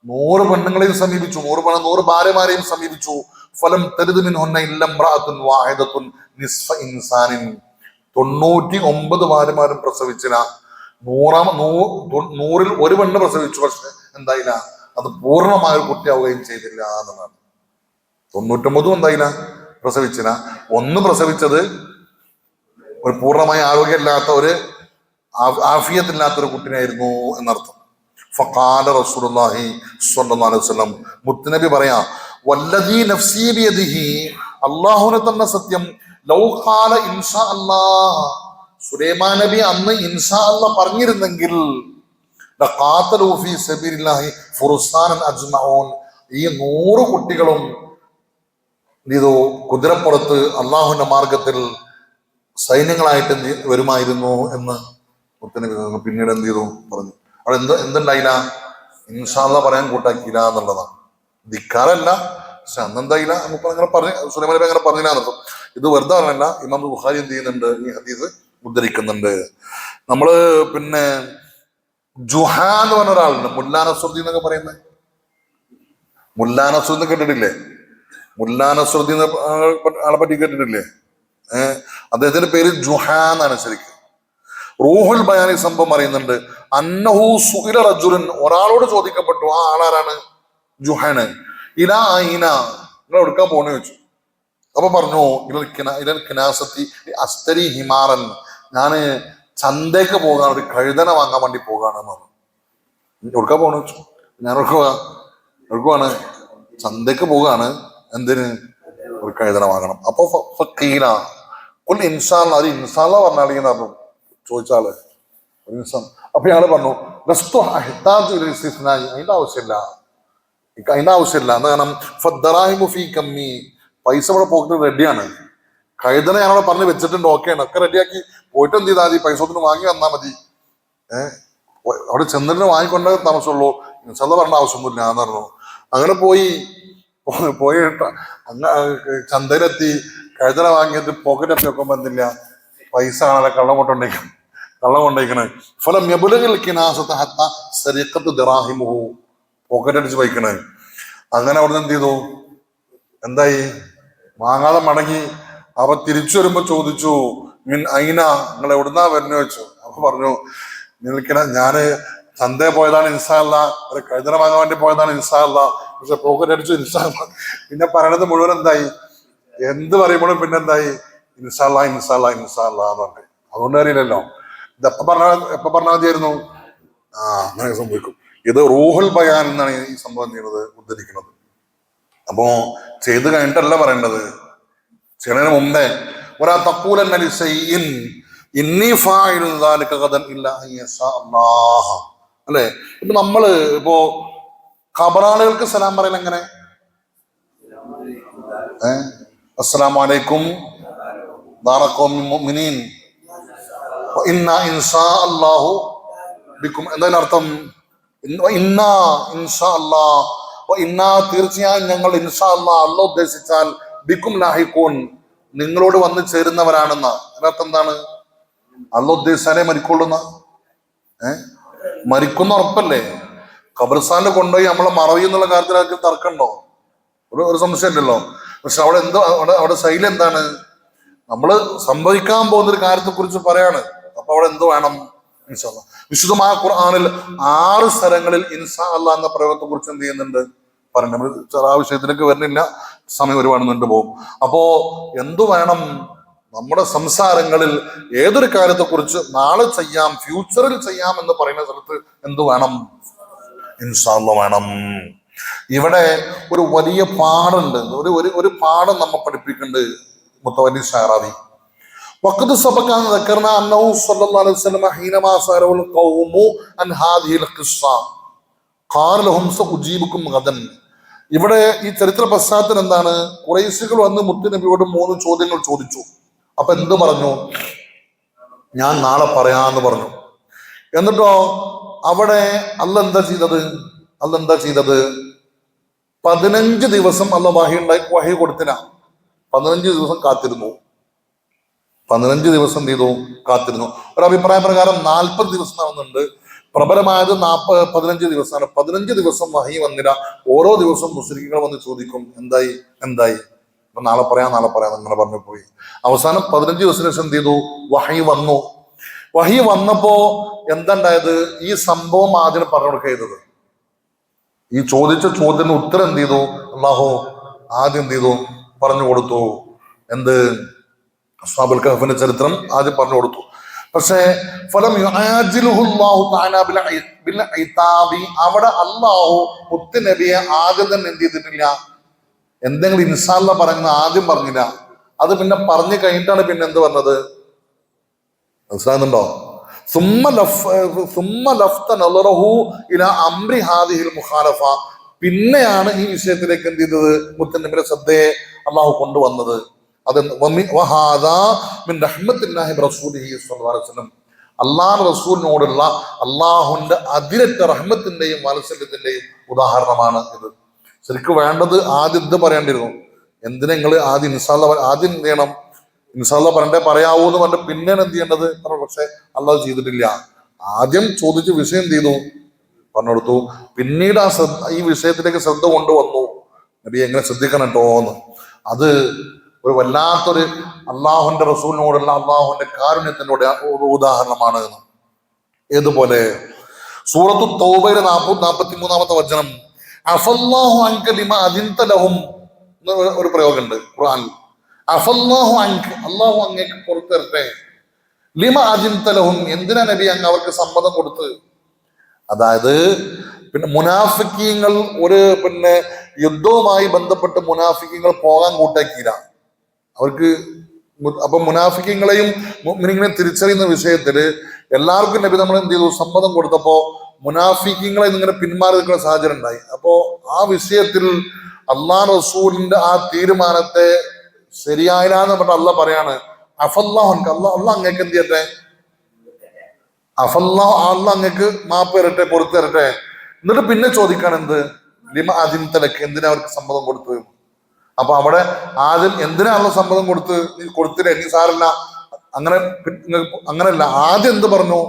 100 പെണ്ണുങ്ങളെയും സമീപിച്ചു, 100 ഭാര്യമാരെയും സമീപിച്ചു. ഫലം തരിദ് മിൻഹുന്ന ഇല്ല ഇംറഅത്തുൻ വാഹിദത്തുൻ നിസ്ഫ ഇൻസാനിൻ, 99 ഭാര്യമാരും പ്രസവിച്ചില്ല. 100ൽ ഒരു പെണ്ണ് പ്രസവിച്ചു, പക്ഷെ എന്തായില്ല? അത് പൂർണ്ണമായ ഒരു കുട്ടിയാവുകയും ചെയ്തില്ല എന്നുള്ളതാണ്. 99 എന്തായില്ല? പ്രസവിച്ചില്ല. 1 പ്രസവിച്ചത് ഒരു പൂർണ്ണമായ ആരോഗ്യമില്ലാത്ത ഒരു ആഫിയത്തില്ലാത്തൊരു കുട്ടിനായിരുന്നു എന്നർത്ഥം. ഫഖാല റസൂലുള്ളാഹി സ്വല്ലല്ലാഹു അലൈഹി വസല്ലം, മുത്തുനബി പറയാ, വല്ലദീ നഫ്സീ ബിയദിഹി, അല്ലാഹുവിനെ തന്നെ സത്യം, ലൗ ഖാല ഇൻഷാ അല്ലാഹ്, സുലൈമാൻ നബി അന്ന് ഇൻഷാ അല്ലാഹ് പറഞ്ഞിരുന്നെങ്കിൽ ലഖാതലൂ ഫീ സബീലില്ലാഹി ഫുർസാനൻ അജ്മഊൻ, ഈ 100 കുട്ടികളും ഇത് കുതിരപ്പുറത്ത് അള്ളാഹുവിന്റെ മാർഗത്തിൽ സൈന്യങ്ങളായിട്ട് വരുമായിരുന്നു എന്ന് മുത്തനബി പിന്നീട് എന്ത് ചെയ്തു പറഞ്ഞു. അവിടെ എന്തുണ്ടായില്ല? ഇൻഷാ അല്ലാഹ് പറയാൻ കൂട്ടാക്കിയില്ല എന്നുള്ളതാണ്. ധിക്കാരല്ല, പക്ഷെ അന്നെന്തായില്ല നമുക്ക് അങ്ങനെ പറഞ്ഞു, സുലൈമാൻ നബി അങ്ങനെ പറഞ്ഞില്ല എന്നർത്ഥം. ഇത് വെറുതെ പറഞ്ഞല്ല, ഇമാം ബുഖാരി എന്ത് ചെയ്യുന്നുണ്ട്, ഈ ഹദീസ് ഉദ്ധരിക്കുന്നുണ്ട്. നമ്മള് പിന്നെ ജുഹ എന്ന് പറഞ്ഞ ഒരാളുണ്ട്, മുല്ലാ നസ്രുദ്ദീൻ എന്നൊക്കെ പറയുന്നത്. മുല്ലാ നസ്രുദ്ദീൻ കേട്ടിട്ടില്ലേ? മുല്ലാ നസ്രുദ്ദീൻ ആളെ പറ്റി കേട്ടിട്ടില്ലേ? അദ്ദേഹത്തിന്റെ പേര് ജുഹ എന്നാണ് ശരിക്കും. റൂഹുൽ ബയാനി സംഭവം പറയുന്നുണ്ട്, അന്നഹു സുഇല റജുലുൻ, ഒരാളോട് ചോദിക്കപ്പെട്ടു. ആ ആളാരാണ്? ജുഹാന്. ഇലാ ഐന, നിങ്ങൾ എടുക്കാൻ പോണെന്ന് ചോദിച്ചു. അപ്പൊ പറഞ്ഞു, ഇലൽ കിനാസത്തി അസ്തരി ഹിമാറൻ, ഞാന് ചന്തയ്ക്ക് പോകാണ്, ഒരു കഴുതന വാങ്ങാൻ വേണ്ടി പോകാണെന്ന് പറഞ്ഞു. എടുക്കാൻ പോണെന്ന് വെച്ചു. ഞാൻ എടുക്കുവാണ്, ചന്തയ്ക്ക് പോകാണ്, എന്തിന്? ഒരു കഴുതന വാങ്ങണം. അപ്പൊ ഫഖീല ഖുൽ ഇൻഷാ അല്ലാഹ്, അത് ഇൻഷാ അല്ലാഹ് പറഞ്ഞാളിന്ന് പറഞ്ഞു ചോദിച്ചാള്. അപ്പൊ ഇയാള് പറഞ്ഞു, അതിന്റെ ആവശ്യമില്ല, അതിന്റെ ആവശ്യമില്ല. എന്താ കാരണം? ഫദ്ദറാഹിമു ഫീ കമ്മി, പൈസ ഇവിടെ പോക്കറ്റ് റെഡിയാണ്, കഴുതന ഞാനവിടെ പറഞ്ഞ് വെച്ചിട്ടുണ്ട്, ഓക്കെയാണ്, ഒക്കെ റെഡിയാക്കി പോയിട്ട് എന്ത് ചെയ്താൽ മതി, പൈസ ഒന്നും വാങ്ങി വന്നാൽ മതി. അവിടെ ചെന്നിട്ട് വാങ്ങിക്കൊണ്ടേ താമസമുള്ളൂ, ഇൻഷാ അല്ലാഹ് പറഞ്ഞ ആവശ്യമൊന്നുമില്ല എന്ന് പറഞ്ഞു. അങ്ങനെ പോയി ചന്തയിലെത്തി കഴുതന വാങ്ങിയിട്ട് പോക്കറ്റ് ഒക്കെ വെക്കുമ്പോ എന്തില്ല, പൈസ കാണാതെ കള്ളം കൊണ്ടേക്കണേ. ഫലം യബ്ലുഗിൽ കിനാസത ഹത്താ സരിഖത്തു ദിറാഹിമുഹു, പോക്കറ്റ് അടിച്ച് വയ്ക്കണേ. അങ്ങനെ അവിടുന്ന് എന്ത് ചെയ്തു, എന്തായി, വാങ്ങാതെ മടങ്ങി. അവ തിരിച്ചു വരുമ്പോ ചോദിച്ചു, മിൻ ഐന, നിങ്ങൾ എവിടുന്നാ വരുന്ന വെച്ചു. അപ്പൊ പറഞ്ഞു, ഞാന് ചന്തയിൽ പോയതാണ് ഇൻഷാ അല്ലാഹ്, ഒരു കഴുതന വാങ്ങാൻ വേണ്ടി പോയതാണ് ഇൻഷാ അല്ലാഹ്, പക്ഷെ പോക്കറ്റ് അടിച്ചു ഇൻഷാ അല്ലാഹ്. പിന്നെ പറയണത് മുഴുവൻ എന്തായി, എന്ത് പറയുമ്പോഴും പിന്നെ എന്തായി, ഇൻഷാ അല്ലാഹ് ഇൻഷാ അല്ലാഹ് ഇൻഷാ അല്ലാഹ് എന്ന് പറഞ്ഞു. അതുകൊണ്ട് അറിയില്ലല്ലോ, ഇത് എപ്പ പറഞ്ഞാൽ മതിയായിരുന്നു. അങ്ങനെ സംഭവിക്കും. ഇത് റൂഹുൽ ബയാൻ എന്നാണ് ഈ സംഭവം ചെയ്യുന്നത്, ഉദ്ധരിക്കുന്നത്. അപ്പോ ചെയ്ത് കഴിഞ്ഞിട്ടല്ല പറയേണ്ടത്, ചെയ്യണതിന് മുമ്പേ ഒരാ തഖൂലന്ന ലിശൈഇൻ ഇന്നി ഫാഇലുൻ ദാലിക ഗദൻ ഇല്ലാ അൻ യശാ അല്ലാഹ്, അല്ലെ? ഇപ്പൊ നമ്മള് ഇപ്പോ ഖബറാളുകൾക്ക് സലാം പറയൽ എങ്ങനെ? അസ്സലാമു അലൈക്കും ദാറഖൗമിൽ മുഅ്മിനീൻ ഇന്നാ ഇൻഷാ അല്ലാഹു ബിക്കും, എന്താണ് അർത്ഥം? ഇന്നാ ഇൻഷാ അല്ലാഹ്, ഇന്നാ തീർച്ചയായും ഞങ്ങൾ ഇൻഷാ അല്ലാഹ്, അല്ലാഹ് ഉദ്ദേശിച്ചാൽ ബിക്കും ലാഹിഖൂൻ, നിങ്ങളോട് വന്ന് ചേരുന്നവരാണെന്ന. അതിനർത്ഥം എന്താണ്? അല്ലാഹ് ഉദ്ദേശിച്ചാലേ മരിക്കൊള്ളുന്ന. മരിക്കുന്ന ഉറപ്പല്ലേ? ഖബർസ്ഥാനിൽ കൊണ്ടുപോയി നമ്മളെ മറവി എന്നുള്ള കാര്യത്തിൽ ആർക്കും തർക്കമുണ്ടോ? ഒരു സംശയമില്ലല്ലോ. പക്ഷെ അവിടെ ശൈലി എന്താണ്? നമ്മള് സംഭവിക്കാൻ പോകുന്ന ഒരു കാര്യത്തെ കുറിച്ച് പറയാണ്. അപ്പൊ അവിടെ എന്ത് വേണം? ഇൻഷാ അല്ലാഹ്. വിശുദ്ധമായ ഖുർആനിൽ 6 സ്ഥലങ്ങളിൽ ഇൻഷാ അല്ലാഹ് എന്ന പ്രയോഗത്തെ കുറിച്ച് എന്ത് ചെയ്യുന്നുണ്ട്, പറഞ്ഞു. നമ്മൾ ആ വിഷയത്തിലേക്ക് വരുന്നില്ല, സമയം ഒരുപാട് നീണ്ടുപോകും. അപ്പോ എന്തു വേണം? നമ്മുടെ സംസാരങ്ങളിൽ ഏതൊരു കാര്യത്തെ കുറിച്ച് നാളെ ചെയ്യാം, ഫ്യൂച്ചറിൽ ചെയ്യാം എന്ന് പറയുന്ന സ്ഥലത്ത് എന്തു വേണം? ഇൻഷാ അല്ലാഹ് വേണം. ഇവിടെ ഒരു വലിയ പാടുണ്ട്, ഒരു പാഠം നമ്മ പഠിപ്പിക്കുന്നുണ്ട് മുത്തവല്ലി ഷാറാവി. വഖദ് സബഖന ദക്കർന അന്നഹു സ്വല്ലല്ലാഹു അലൈഹി വസല്ലം ഹീനമാ സഅലഹുൽ ഖൗമു അൻ ഹാദിഹിൽ ഖിസ്സ ഖാല ലഹും സഉജീബുക്കും ഗദൻ. ഇവിടെ ഈ ചരിത്ര പശ്ചാത്തലം എന്താണ്? ഖുറൈശികൾ വന്ന് മുത്തുനബിയോട് 3 ചോദ്യങ്ങൾ ചോദിച്ചു. അപ്പൊ എന്ത് പറഞ്ഞു? ഞാൻ നാളെ പറയാന്ന് പറഞ്ഞു. എന്നിട്ടോ അവിടെ അല്ലാഹ് എന്താ ചെയ്തത്? 15 ദിവസം അല്ലാഹ് വഹി കൊടുത്തില്ല. 15 ദിവസം കാത്തിരുന്നു. 15 ദിവസം എന്ത് ചെയ്തു? കാത്തിരുന്നു. ഒരു അഭിപ്രായ പ്രകാരം 40 ദിവസം നടന്നുണ്ട്. പ്രബലമായത് 15 ദിവസമാണ്. 15 ദിവസം വഹി വന്നില്ല. ഓരോ ദിവസവും മുസ്ലിങ്ങൾ വന്ന് ചോദിക്കും, എന്തായി? അപ്പൊ നാളെ പറയാം അങ്ങനെ പറഞ്ഞു പോയി. അവസാനം 15 ദിവസത്തിന് ശേഷം എന്ത് ചെയ്തു? വഹി വന്നപ്പോ എന്തുണ്ടായത്? ഈ സംഭവം ആദ്യം പറഞ്ഞു കൊടുക്കുക. ഈ ചോദിച്ച ചോദ്യത്തിന് ഉത്തരം എന്ത് ചെയ്തു? അല്ലാഹു ആദ്യം എന്ത് ചെയ്തു? പറഞ്ഞു കൊടുത്തു. എന്ത്? അസ്ഹാബുൽ കഹ്ഫിന്റെ ചരിത്രം ആദ്യം പറഞ്ഞു കൊടുത്തു. പക്ഷേ ഫലം അവിടെ അള്ളാഹു മുത്ത് നബിയെ ആദ്യം തന്നെ എന്ത് ചെയ്തിട്ടില്ല, എന്തെങ്കിലും ഇൻഷാ അല്ലാഹ് പറയുന്നത് ആദ്യം പറഞ്ഞില്ല. അത് പിന്നെ പറഞ്ഞു കഴിഞ്ഞിട്ടാണ് പിന്നെ എന്ത് പറഞ്ഞത്, മനസ്സിലാകുന്നുണ്ടോ? പിന്നെയാണ് ഈ വിഷയത്തിലേക്ക് എന്ത് ചെയ്തത്, മുത്തനബിയുടെ ശ്രദ്ധയെ അള്ളാഹു കൊണ്ടുവന്നത്. അത് അള്ളാഹു റസൂലിനോടുള്ള അള്ളാഹുന്റെ അതിരറ്റ റഹ്മത്തിന്റെയും വാത്സല്യത്തിന്റെയും ഉദാഹരണമാണ് ഇത്. ശരിക്കും വേണ്ടത് ആദ്യം ഇത് പറയേണ്ടിയിരുന്നു. എന്തിനാ നിങ്ങൾ ആദ്യം ഇൻഷാ അല്ലാഹ് ആദ്യം എന്ത് ചെയ്യണം, ഇൻഷാ അല്ലാഹ് പറഞ്ഞേ പറയാവൂ എന്ന് പറഞ്ഞിട്ട് പിന്നെയാണ് എന്ത് ചെയ്യേണ്ടത്. പക്ഷെ അള്ളാഹ് ചെയ്തിട്ടില്ല. ആദ്യം ചോദിച്ച് വിഷയം എന്ത് ചെയ്തു, പറഞ്ഞു കൊടുത്തു. പിന്നീട് ഈ വിഷയത്തിലേക്ക് ശ്രദ്ധ കൊണ്ടുവന്നു, നബി എങ്ങനെ ശ്രദ്ധിക്കണം കേട്ടോ എന്ന്. അത് ഒരു വല്ലാത്തൊരു അള്ളാഹുന്റെ റസൂലിനോടുള്ള അള്ളാഹുന്റെ കാരുണ്യത്തിന്റെ ഉദാഹരണമാണ് എന്ന്. ഏതുപോലെ സൂറത്തു തൗബയിലെ 43-ാമത്തെ വചനം, അഫല്ലാഹു അൻക ലിമ അദിൻത ലഹും ഒരു പ്രയോഗമുണ്ട് ഖുർആനിൽ. അഫല്ലാഹു അൻക, അള്ളാഹു അങ്ങേക്ക് പുറത്തിരട്ടെ, ലിമ അദിൻത ലഹും, എന്തിനാ നബി അങ്ങ് അവർക്ക് സമ്മതം കൊടുത്ത്. അതായത് പിന്നെ മുനാഫിക്കീങ്ങൾ പിന്നെ യുദ്ധവുമായി ബന്ധപ്പെട്ട് മുനാഫിക്കീങ്ങൾ പോകാൻ കൂട്ടാക്കിയില്ല അവർക്ക്. അപ്പൊ മുനാഫിക്കങ്ങളെയും മുഅ്മിനീങ്ങളെയും തിരിച്ചറിയുന്ന വിഷയത്തില് എല്ലാവർക്കും നബി നമ്മൾ എന്ത് ചെയ്തു, സമ്മതം കൊടുത്തപ്പോ മുനാഫിക്കങ്ങളെ ഇങ്ങനെ പിന്മാറി നിൽക്കുന്ന സാഹചര്യം ഉണ്ടായി. അപ്പോ ആ വിഷയത്തിൽ അള്ളാഹ് റസൂലിന്റെ ആ തീരുമാനത്തെ ശരിയായില്ല എന്ന് പറഞ്ഞിട്ട് അള്ളാഹ് പറയാണ്, അഫല്ലാഹു അള്ളാഹ് അങ്ങേക്ക് എന്ത് ചെയ്യട്ടെ, അഫല്ലാഹു അള്ളാഹ് അങ്ങേക്ക് മാപ്പ് തരട്ടെ, പുറത്തു തരട്ടെ. എന്നിട്ട് പിന്നെ ചോദിക്കാൻ എന്ത്, ലിമ ആദ്യം തലക്ക്, എന്തിനാ അവർക്ക് സമ്മതം കൊടുത്തു. അപ്പൊ അവിടെ ആദ്യം എന്തിനാണല്ലോ സമ്മതം കൊടുത്തില്ല, ഇനി സാരല്ല, അങ്ങനെയല്ല. ആദ്യം എന്ത് പറഞ്ഞു,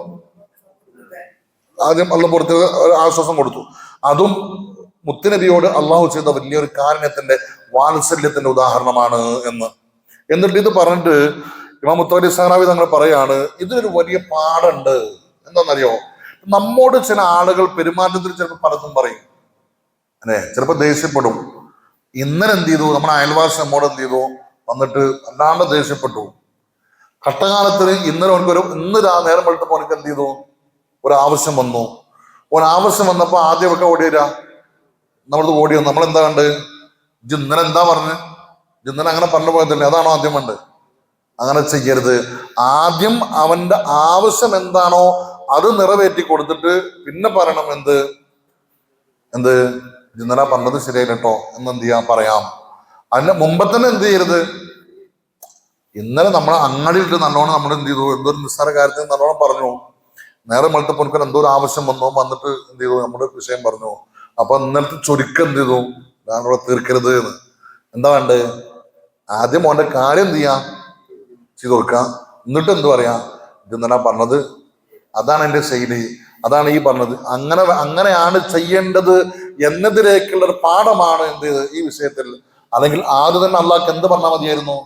ആദ്യം അള്ള പുറത്ത് ആശ്വാസം കൊടുത്തു. അതും മുത്തുനബിയോട് അള്ളാഹു ചെയ്ത വലിയൊരു കാരുണ്യത്തിന്റെ വാത്സല്യത്തിന്റെ ഉദാഹരണമാണ് എന്ന്. എന്നിട്ട് ഇത് പറഞ്ഞിട്ട് ഇമാം മുത്തവല്ലി സഹറാവി തങ്ങൾ പറയാണ്, ഇതിനൊരു വലിയ പാടുണ്ട്. എന്താണെന്നറിയോ, നമ്മോട് ചില ആളുകൾ പെരുമാറ്റത്തിൽ ചിലപ്പോൾ പലതും പറയും, അല്ലെ, ചിലപ്പോൾ ദേഷ്യപ്പെടും. ഇന്നലെ എന്ത് ചെയ്തു, നമ്മുടെ അയൽവാസി നമ്മോട് എന്ത് ചെയ്തു, വന്നിട്ട് അല്ലാണ്ട് ദേഷ്യപ്പെട്ടു. കഷ്ടകാലത്തിന് ഇന്നലെ ഇന്ന് നേരം വെളുത്തപ്പോൾ എനിക്ക് എന്ത് ചെയ്തു, ഒരു ആവശ്യം വന്നു. ഒരാവശ്യം വന്നപ്പോ ആദ്യമൊക്കെ ഓടി വരാ, നമ്മളത് ഓടി വന്നു. നമ്മളെന്താ കണ്ട്, ഇന്നലെ എന്താ പറഞ്ഞ്, ഇന്നലെ അങ്ങനെ പറഞ്ഞു പോയതല്ലേ, അതാണോ ആദ്യം വേണ്ടത്? അങ്ങനെ ചെയ്യരുത്. ആദ്യം അവന്റെ ആവശ്യം എന്താണോ അത് നിറവേറ്റി കൊടുത്തിട്ട് പിന്നെ പറയണം എന്ത് ഇന്നലെ പറഞ്ഞത് ശരിയായില്ല കേട്ടോ എന്നെന്ത് ചെയ്യാം, പറയാം. അതിന്റെ മുമ്പ് തന്നെ എന്ത് ചെയ്യരുത്, ഇന്നലെ നമ്മൾ അങ്ങാടിയിട്ട് നല്ലോണം നമ്മൾ എന്ത് ചെയ്തു, എന്തോ ഒരു നിസ്സാര കാര്യത്തിൽ നല്ലോണം പറഞ്ഞു. നേരെ വെളുത്തപ്പോൾ എനിക്ക് എന്തോ ഒരു ആവശ്യം വന്നിട്ട് എന്ത് ചെയ്തു, നമ്മുടെ വിഷയം പറഞ്ഞു. അപ്പൊ ഇന്നലത്തെ ചുരുക്കം എന്ത് ചെയ്തു, ഞാനിവിടെ തീർക്കരുത് എന്ന്. എന്താ വേണ്ടത്, ആദ്യം മോന്റെ കാര്യം എന്ത് ചെയ്യാം, ചെയ്തു കൊടുക്കാം. എന്നിട്ട് എന്ത് പറയാ, ഇത് ഇന്നലെ പറഞ്ഞത്, അതാണ് എന്റെ ശൈലി, അതാണ് ഈ പറഞ്ഞത്, അങ്ങനെയാണ് ചെയ്യേണ്ടത് എന്നതിലേക്കുള്ള ഒരു പാഠമാണ് എന്ത് ഈ വിഷയത്തിൽ. അല്ലെങ്കിൽ ആദ്യം തന്നെ അള്ളാഹ്ക്ക് എന്ത് പറഞ്ഞാൽ മതിയായിരുന്നു,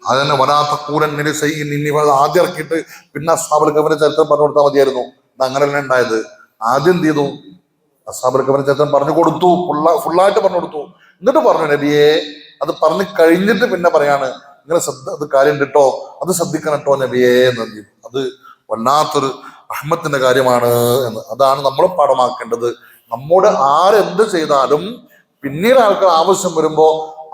അതന്നെ വലാത്ത കൂരൻ ഇനി ആദ്യം ഇറക്കിയിട്ട് പിന്നെ അസ്ഹാബുൽ കഹ്ഫിന്റെ ചരിത്രം പറഞ്ഞു കൊടുത്താൽ മതിയായിരുന്നു. ഇത് അങ്ങനെയല്ല ഉണ്ടായത്. ആദ്യം എന്ത് ചെയ്തു, അസ്ഹാബുൽ കഹ്ഫിന്റെ ചരിത്രം പറഞ്ഞു കൊടുത്തു, ഫുള്ളായിട്ട് പറഞ്ഞു കൊടുത്തു. എന്നിട്ട് പറഞ്ഞു, നബിയെ അത് പറഞ്ഞു കഴിഞ്ഞിട്ട് പിന്നെ പറയാണ്, ഇങ്ങനെ അത് കാര്യം കിട്ടോ, അത് ശ്രദ്ധിക്കണം കേട്ടോ നബിയെ എന്ന്. അത് വല്ലാത്തൊരു റഹ്മത്തിന്റെ കാര്യമാണ് എന്ന്. അതാണ് നമ്മൾ പാഠമാക്കേണ്ടത്. നമ്മോട് ആരെന്ത് ചെയ്താലും പിന്നീട് ആൾക്കാർ ആവശ്യം വരുമ്പോ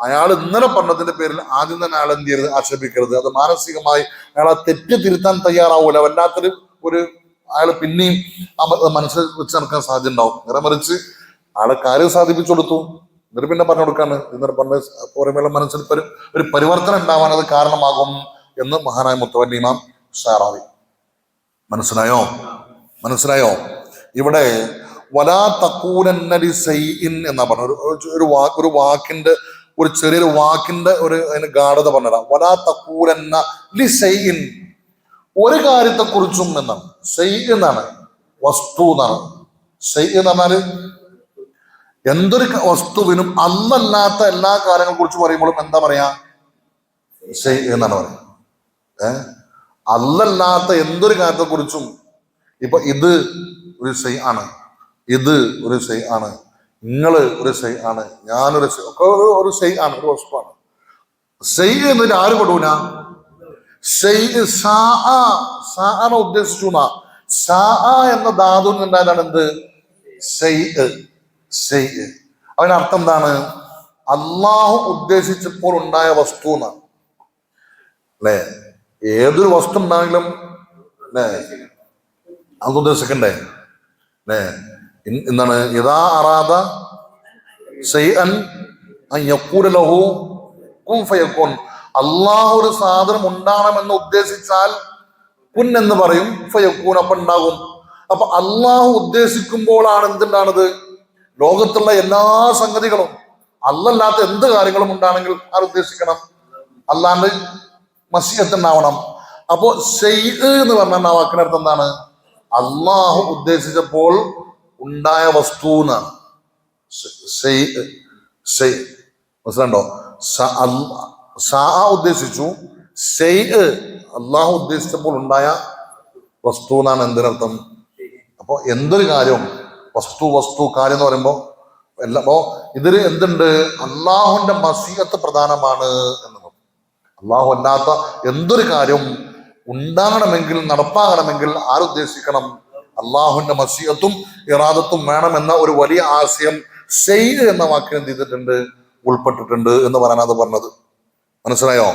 അയാൾ ഇന്നലെ പറഞ്ഞതിന്റെ പേരിൽ ആദ്യം തന്നെ അയാൾ എന്ത് ചെയ്യരുത്, ആക്ഷേപിക്കരുത്. അത് മാനസികമായി അയാൾ ആ തെറ്റ് തിരുത്താൻ തയ്യാറാവൂല. വല്ലാത്തൊരു അയാൾ പിന്നെയും മനസ്സിൽ വെച്ച് നടക്കാൻ സാധ്യത ഉണ്ടാവും. നേരെ മറിച്ച് അയാളെ കാര്യം സാധിപ്പിച്ചു കൊടുത്തു, എന്നിട്ട് പിന്നെ പറഞ്ഞു കൊടുക്കാണ്, ഇന്നലെ പറഞ്ഞ പറയുമ്പോൾ മനസ്സിൽ ഒരു പരിവർത്തനം ഉണ്ടാവാൻ അത് കാരണമാകും എന്ന് മഹാനായ മുത്തവല്ലി ഇമാം ഷാറാവി. മനസ്സിലായോ? ഇവിടെ വലാ തഖൂലന്ന ലിസൈഇൻ എന്നാ പറഞ്ഞ ഒരു വാക്കിന്റെ ഒരു ചെറിയൊരു വാക്കിന്റെ അതിന് ഗാഢത പറഞ്ഞതാ. വലാ തഖൂലന്ന ലിസൈഇൻ, ഒരു കാര്യത്തെ കുറിച്ചും എന്നാണ്. ഷൈഇ എന്നാണ്, വസ്തു എന്നാണ്. ഷൈഇ എന്ന് പറഞ്ഞാല് എന്തൊരു വസ്തുവിനും അല്ലല്ലാത്ത എല്ലാ കാര്യങ്ങളെ കുറിച്ച് പറയുമ്പോഴും എന്താ പറയാ, ഷൈഇ എന്നാണ് പറയാ. അല്ലല്ലാത്ത എന്തൊരു കാര്യത്തെ കുറിച്ചും, ഇപ്പൊ ഇത് ഒരു ഷൈ ആണ്, ഇത് ഒരു ഷൈ ആണ്, നിങ്ങള് ഒരു ഷൈ ആണ്, ഞാനൊരു ഒക്കെ ഒരു ഷൈ ആണ്, ഒരു വസ്തുവാണ്. ഷെയ് എന്നതിൽ ആര് പെടൂല? ഉദ്ദേശിച്ചു എന്ന ധാതു ഉണ്ടായതാണ് എന്ത്? അതിനർത്ഥം എന്താണ്? അള്ളാഹു ഉദ്ദേശിച്ചപ്പോൾ ഉണ്ടായ വസ്തു എന്നാണ്. അല്ലെ? ഏതൊരു വസ്തു ഉണ്ടാണെങ്കിലും അല്ലേ അത് ഉദ്ദേശിക്കണ്ടേ? അല്ലേ? എന്താണ്? ഇദാ അറാദ ശൈഅൻ അൻ യഖൂല ലഹു കുൻ ഫയകുൻ. അള്ളാഹു ഒരു സാധനം ഉണ്ടാകണമെന്ന് ഉദ്ദേശിച്ചാൽ കുൻ എന്ന് പറയും, ഫയകൂൻ അപ്പൊ ഉണ്ടാകും. അപ്പൊ അള്ളാഹു ഉദ്ദേശിക്കുമ്പോഴാണ് എന്തുണ്ടാണത്? ലോകത്തുള്ള എല്ലാ സംഗതികളും, അല്ലല്ലാത്ത എന്ത് കാര്യങ്ങളും ഉണ്ടാണെങ്കിൽ ആര് ഉദ്ദേശിക്കണം? അല്ലാണ്ട് മശിയത്ത് ഉണ്ടാവണം. അപ്പോ ഷെയ് എന്ന് പറഞ്ഞ ആ വാക്കിനർത്ഥം എന്താണ്? അള്ളാഹു ഉദ്ദേശിച്ചപ്പോൾ ഉണ്ടായ വസ്തു എന്നാണ്. മനസ്സിലുണ്ടോ? ഉദ്ദേശിച്ചു, അള്ളാഹു ഉദ്ദേശിച്ചപ്പോൾ ഉണ്ടായ വസ്തു എന്നാണ് എന്തിനർത്ഥം? അപ്പൊ എന്തൊരു കാര്യവും വസ്തു കാര്യം എന്ന് പറയുമ്പോ അപ്പോ ഇതിൽ എന്തുണ്ട്? അള്ളാഹുവിന്റെ മസീഅത്ത് പ്രധാനമാണ് എന്നത്. അള്ളാഹു അല്ലാത്ത എന്തൊരു കാര്യവും ഉണ്ടാകണമെങ്കിൽ, നടപ്പാകണമെങ്കിൽ ആരുദ്ദേശിക്കണം? അള്ളാഹുവിന്റെ മസീഅത്തും ഇറാദത്തും വേണമെന്ന ഒരു വലിയ ആശയം ഷെയ് എന്ന വാക്കിന് എന്ത് ചെയ്തിട്ടുണ്ട്? ഉൾപ്പെട്ടിട്ടുണ്ട് എന്ന് പറയാനത് പറഞ്ഞത്. മനസ്സിലായോ?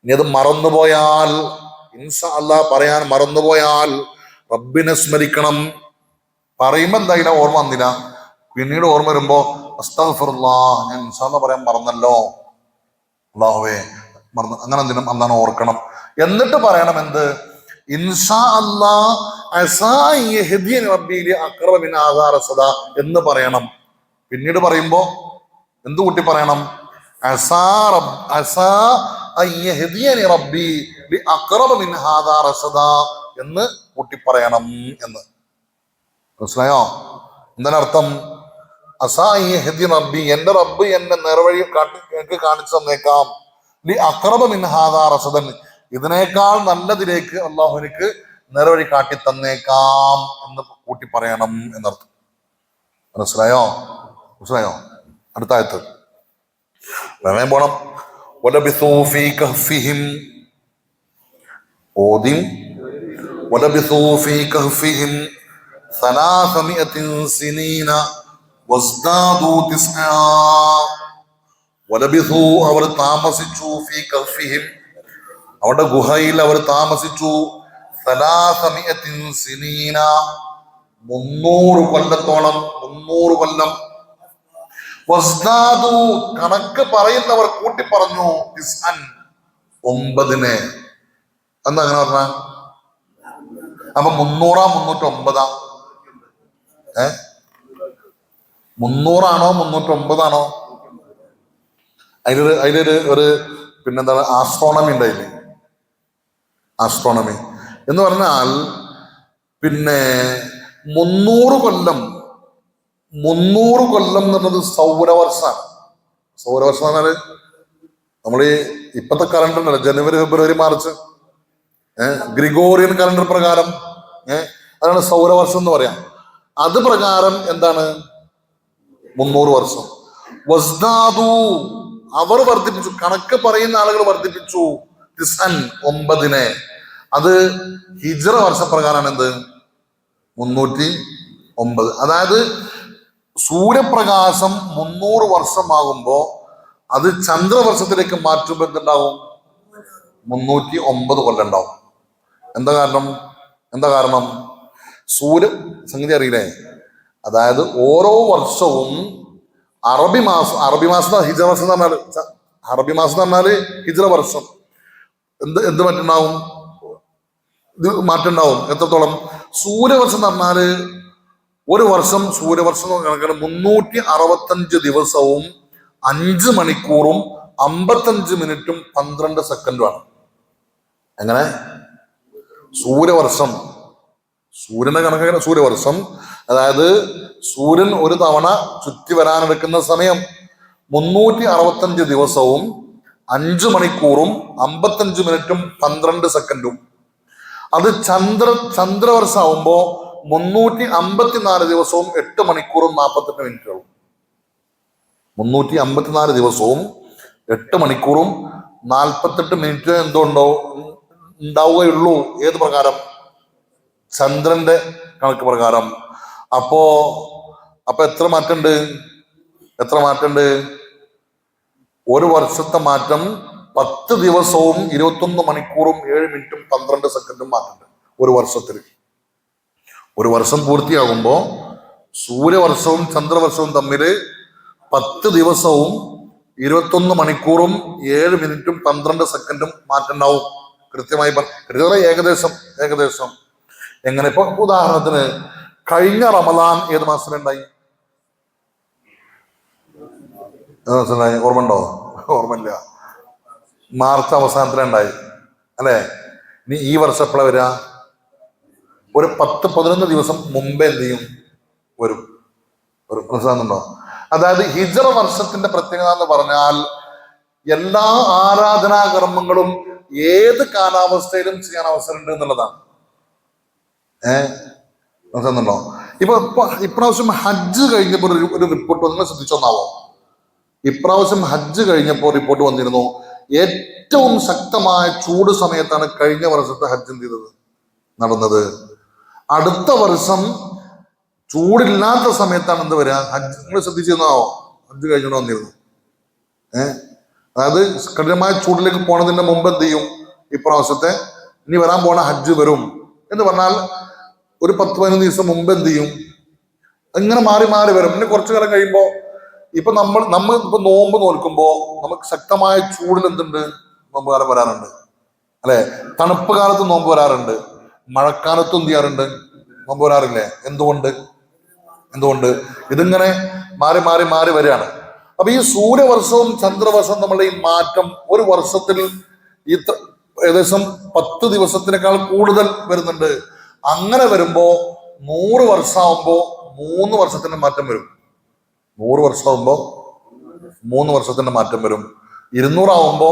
ഇനി അത് മറന്നുപോയാൽ, ഇൻഷാ അല്ലാഹ് പറയാൻ മറന്നുപോയാൽ റബ്ബിനെ സ്മരിക്കണം. പറയുമ്പോ എന്തായാലും ഓർമ്മ വന്നില്ല, പിന്നീട് ഓർമ്മ വരുമ്പോ അസ്തഗ്ഫിറുല്ലാഹ്, ഞാൻ ഇൻഷാ അല്ലാഹ് പറയാൻ മറന്നല്ലോ, അല്ലാഹുവേ മറന്നു, അങ്ങനെ എന്തിനും അല്ലാഹ് ഓർക്കണം. എന്നിട്ട് പറയണം എന്ത്? ഇൻഷാ അല്ലാഹ് എന്ന് പറയണം. പിന്നീട് പറയുമ്പോ എന്ത് കൂട്ടി പറയണം? എന്ന് കൂട്ടി പറയണം എന്ന്. മനസ്സിലായോ? എന്തിനർത്ഥം? റബ്ബി, എന്റെ റബ്ബ് എന്നെ നേർവഴി എനിക്ക് കാണിച്ചു തന്നേക്കാം. ഇതിനേക്കാൾ നല്ലതിലേക്ക് അള്ളാഹു എനിക്ക് നേർവഴി കാട്ടി തന്നേക്കാം എന്ന് കൂട്ടി പറയണം എന്നർത്ഥം. മനസ്സിലായോ? അടുത്ത ആയത്ത് വേണേ പോണം. അവർ താമസിച്ചു, ഫീ കഹ്ഫിഹിം അവരുടെ ഗുഹയിൽ അവർ താമസിച്ചു, 300 സിനീന 300 കൊല്ലത്തോളം, 300 കൊല്ലം. വസ്ദാദു കണക്ക് പറയുന്നവർ കൂട്ടി പറഞ്ഞു 9 എന്താ അങ്ങനെ പറഞ്ഞ? അപ്പൊ 300 309 300 309 അതിലൊരു പിന്നെന്താണ് ആസ്ട്രോണമി ഉണ്ടായില്ലേ? ആസ്ട്രോണമി എന്ന് പറഞ്ഞാൽ പിന്നെ 300 കൊല്ലം എന്നുള്ളത് സൗരവർഷമാണ്. സൗരവർഷം എന്ന് പറഞ്ഞാല് നമ്മൾ ഈ ഇപ്പത്തെ കലണ്ടർ ഉണ്ടല്ലോ, ജനുവരി ഫെബ്രുവരി മാർച്ച്, ഗ്രിഗോറിയൻ കലണ്ടർ പ്രകാരം അതാണ് സൗരവർഷം എന്ന് പറയാം. അത് പ്രകാരം എന്താണ്? 300 വർഷം. വസ്ദാദു അവർ വർദ്ധിപ്പിച്ചു, കണക്ക് പറയുന്ന ആളുകൾ വർദ്ധിപ്പിച്ചു 9. അത് ഹിജ്റ വർഷപ്രകാരമാണ് എന്ത്? 309. അതായത് സൂര്യപ്രകാശം 300 വർഷമാകുമ്പോ അത് ചന്ദ്രവർഷത്തിലേക്ക് മാറ്റുമ്പോൾ എന്തുണ്ടാവും? 309 കൊല്ലം ഉണ്ടാവും. എന്താ കാരണം? സൂര്യ സംഗതി അറിയില്ലേ? അതായത് ഓരോ വർഷവും അറബി മാസം ഹിജ്റ വർഷം എന്ന് പറഞ്ഞാല്, അറബി മാസം എന്ന് പറഞ്ഞാല് ഹിജ്റ വർഷം എന്ത് മാറ്റുണ്ടാവും? ഇത് മാറ്റുണ്ടാവും. എത്രത്തോളം? സൂര്യവർഷം എന്ന് പറഞ്ഞാല് ഒരു വർഷം, സൂര്യവർഷം കണക്കാണ് 365 ദിവസവും 5 മണിക്കൂറും 55 മിനിറ്റും 12 സെക്കൻഡുമാണ്. എങ്ങനെ? സൂര്യവർഷം, സൂര്യന്റെ കണക്കാണ് സൂര്യവർഷം. അതായത് സൂര്യൻ ഒരു തവണ ചുറ്റി വരാനെടുക്കുന്ന സമയം 365 ദിവസവും 5 മണിക്കൂറും 55 മിനിറ്റും 12 സെക്കൻഡും. അത് ചന്ദ്രവർഷമാകുമ്പോ 354 ദിവസവും 8 മണിക്കൂറും 48 മിനിറ്റുകളും. 354 ദിവസവും 8 മണിക്കൂറും 48 മിനിറ്റ് എന്തുണ്ടോ ഉണ്ടാവുകയുള്ളൂ. ഏത് പ്രകാരം? ചന്ദ്രന്റെ കണക്ക് പ്രകാരം. അപ്പോ എത്ര മാറ്റമുണ്ട്? ഒരു വർഷത്തെ മാറ്റം 10 ദിവസവും 21 മണിക്കൂറും 7 മിനിറ്റും 12 സെക്കൻഡും മാറ്റുന്നുണ്ട് ഒരു വർഷത്തിൽ. ഒരു വർഷം പൂർത്തിയാകുമ്പോൾ സൂര്യവർഷവും ചന്ദ്രവർഷവും തമ്മിൽ 10 ദിവസവും 21 മണിക്കൂറും 7 മിനിറ്റും 12 സെക്കൻഡും മാറ്റുണ്ടാവും. കൃത്യമായി ഏകദേശം. എങ്ങനെ? ഇപ്പൊ ഉദാഹരണത്തിന് കഴിഞ്ഞ റമദാൻ ഏത് മാസത്തിലുണ്ടായി? ഓർമ്മ ഓർമ്മയില്ല. മാർച്ച് അവസാനത്തിലുണ്ടായി അല്ലെ? ഇനി ഈ വർഷം എപ്പോഴാ വരിക? ഒരു 10-11 ദിവസം മുമ്പേ എന്ത് ചെയ്യും? വരും. ഒരു മനസ്സിലാകുന്നുണ്ടോ? അതായത് ഹിജ്റ വർഷത്തിന്റെ പ്രത്യേകത എന്ന് പറഞ്ഞാൽ എല്ലാ ആരാധനാകർമ്മങ്ങളും ഏത് കാലാവസ്ഥയിലും ചെയ്യാൻ അവസരമുണ്ട് എന്നുള്ളതാണ്. മനസ്സിലാകുന്നുണ്ടോ? ഇപ്രാവശ്യം ഹജ്ജ് കഴിഞ്ഞപ്പോൾ ഒരു റിപ്പോർട്ട് നിങ്ങൾ ശ്രദ്ധിച്ചൊന്നാവോ? ഇപ്രാവശ്യം ഹജ്ജ് കഴിഞ്ഞപ്പോൾ റിപ്പോർട്ട് വന്നിരുന്നു, ഏറ്റവും ശക്തമായ ചൂട് സമയത്താണ് കഴിഞ്ഞ വർഷത്തെ ഹജ്ജ് എന്ത് ചെയ്തത്? നടന്നത്. അടുത്ത വർഷം ചൂടില്ലാത്ത സമയത്താണ് എന്ത് വരിക? ഹജ്ജ്. നിങ്ങൾ ശ്രദ്ധിച്ചിരുന്നാവോ? ഹജ്ജ് കഴിഞ്ഞോണ്ട് വന്നിരുന്നു. അതായത് കഠിനമായ ചൂടിലേക്ക് പോണതിന്റെ മുമ്പ് എന്ത് ചെയ്യും? ഇപ്രാവശ്യത്തെ ഇനി വരാൻ പോണ ഹജ്ജ് വരും എന്ന് പറഞ്ഞാൽ ഒരു 10-15 ദിവസം മുമ്പ് എന്ത് ചെയ്യും? ഇങ്ങനെ മാറി വരും. പിന്നെ കുറച്ചു കാലം കഴിയുമ്പോ ഇപ്പൊ നമ്മൾ ഇപ്പൊ നോമ്പ് നോൽക്കുമ്പോ നമുക്ക് ശക്തമായ ചൂടിൽ എന്തുണ്ട്? നോമ്പ് കാലം വരാറുണ്ട് അല്ലെ? തണുപ്പ് കാലത്ത് നോമ്പ് വരാറുണ്ട്, മഴക്കാലത്തും എന്ത് ചെയ്യാറുണ്ട്? നോമ്പ് വരാറില്ലേ? എന്തുകൊണ്ട്? ഇതിങ്ങനെ മാറി വരികയാണ്. അപ്പൊ ഈ സൂര്യവർഷവും ചന്ദ്രവർഷവും നമ്മളുടെ ഈ മാറ്റം ഒരു വർഷത്തിൽ ഏകദേശം 10 ദിവസത്തിനേക്കാൾ കൂടുതൽ വരുന്നുണ്ട്. അങ്ങനെ വരുമ്പോ 100 വർഷമാകുമ്പോ 3 വർഷത്തിന്റെ മാറ്റം വരും. 100 വർഷമാകുമ്പോ 3 വർഷത്തിന്റെ മാറ്റം വരും. 200 ആവുമ്പോ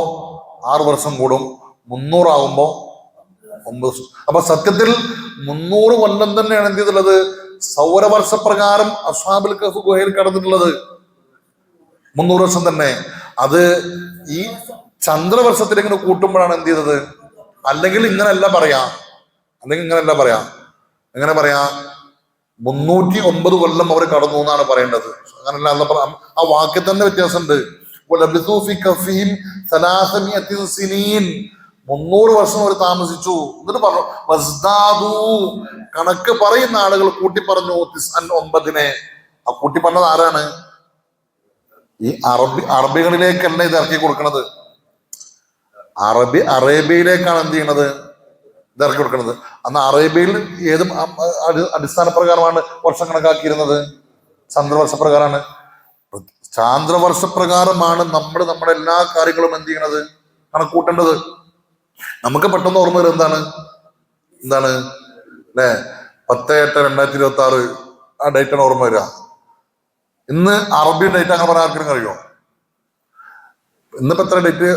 6 വർഷം കൂടും. 300 ആവുമ്പോ 9 വർഷം. അപ്പൊ സത്യത്തിൽ 300 കൊല്ലം തന്നെയാണ് എന്ത് ചെയ്തിട്ടുള്ളത്? സൗരവർഷ പ്രകാരം അസ്ഹാബുൽ കഹ്ഫ് ഗുഹയിൽ കടന്നിട്ടുള്ളത് 300 വർഷം തന്നെ. അത് ഈ ചന്ദ്രവർഷത്തിലേക്ക് കൂട്ടുമ്പോഴാണ് എന്ത് ചെയ്തത്? അല്ലെങ്കിൽ ഇങ്ങനെയല്ല പറയാ. എങ്ങനെ പറയാ? 309 കൊല്ലം അവർ കടന്നു എന്നാണ് പറയേണ്ടത്. അങ്ങനല്ല. ആ വാക്യത്തിൽ തന്നെ വ്യത്യാസമുണ്ട്. 300 വർഷം അവർ താമസിച്ചു. എന്നിട്ട് പറഞ്ഞു വസ്ദാദു, കണക്ക് പറയുന്ന ആളുകൾ കൂട്ടി പറഞ്ഞു 9. ആ കൂട്ടി പറഞ്ഞത് ആരാണ്? ഈ അറബികളിലേക്കല്ല ഇത് ഇറക്കി കൊടുക്കണത്. അറേബ്യയിലേക്കാണ് എന്ത് ചെയ്യണത്? ഇത് ഇറക്കി കൊടുക്കുന്നത്. അന്ന് അറേബ്യയിൽ ഏത് അടിസ്ഥാന പ്രകാരമാണ് വർഷം കണക്കാക്കിയിരുന്നത്? ചന്ദ്രവർഷപ്രകാരമാണ്. ചാന്ദ്രവർഷപ്രകാരമാണ് നമ്മുടെ എല്ലാ കാര്യങ്ങളും എന്ത് ചെയ്യണത്? കണക്കൂട്ടേണ്ടത്. നമുക്ക് പെട്ടെന്ന് ഓർമ്മ വരും എന്താണ് അല്ലെ? 10/8/2026 ആ ഡേറ്റാണ് ഓർമ്മ വരിക. ഇന്ന് അറബി ഡേറ്റ് അങ്ങനെ പറയാൻ ആർക്കും അറിയോ? ഇന്നിപ്പോ എത്ര ഡേറ്റ്?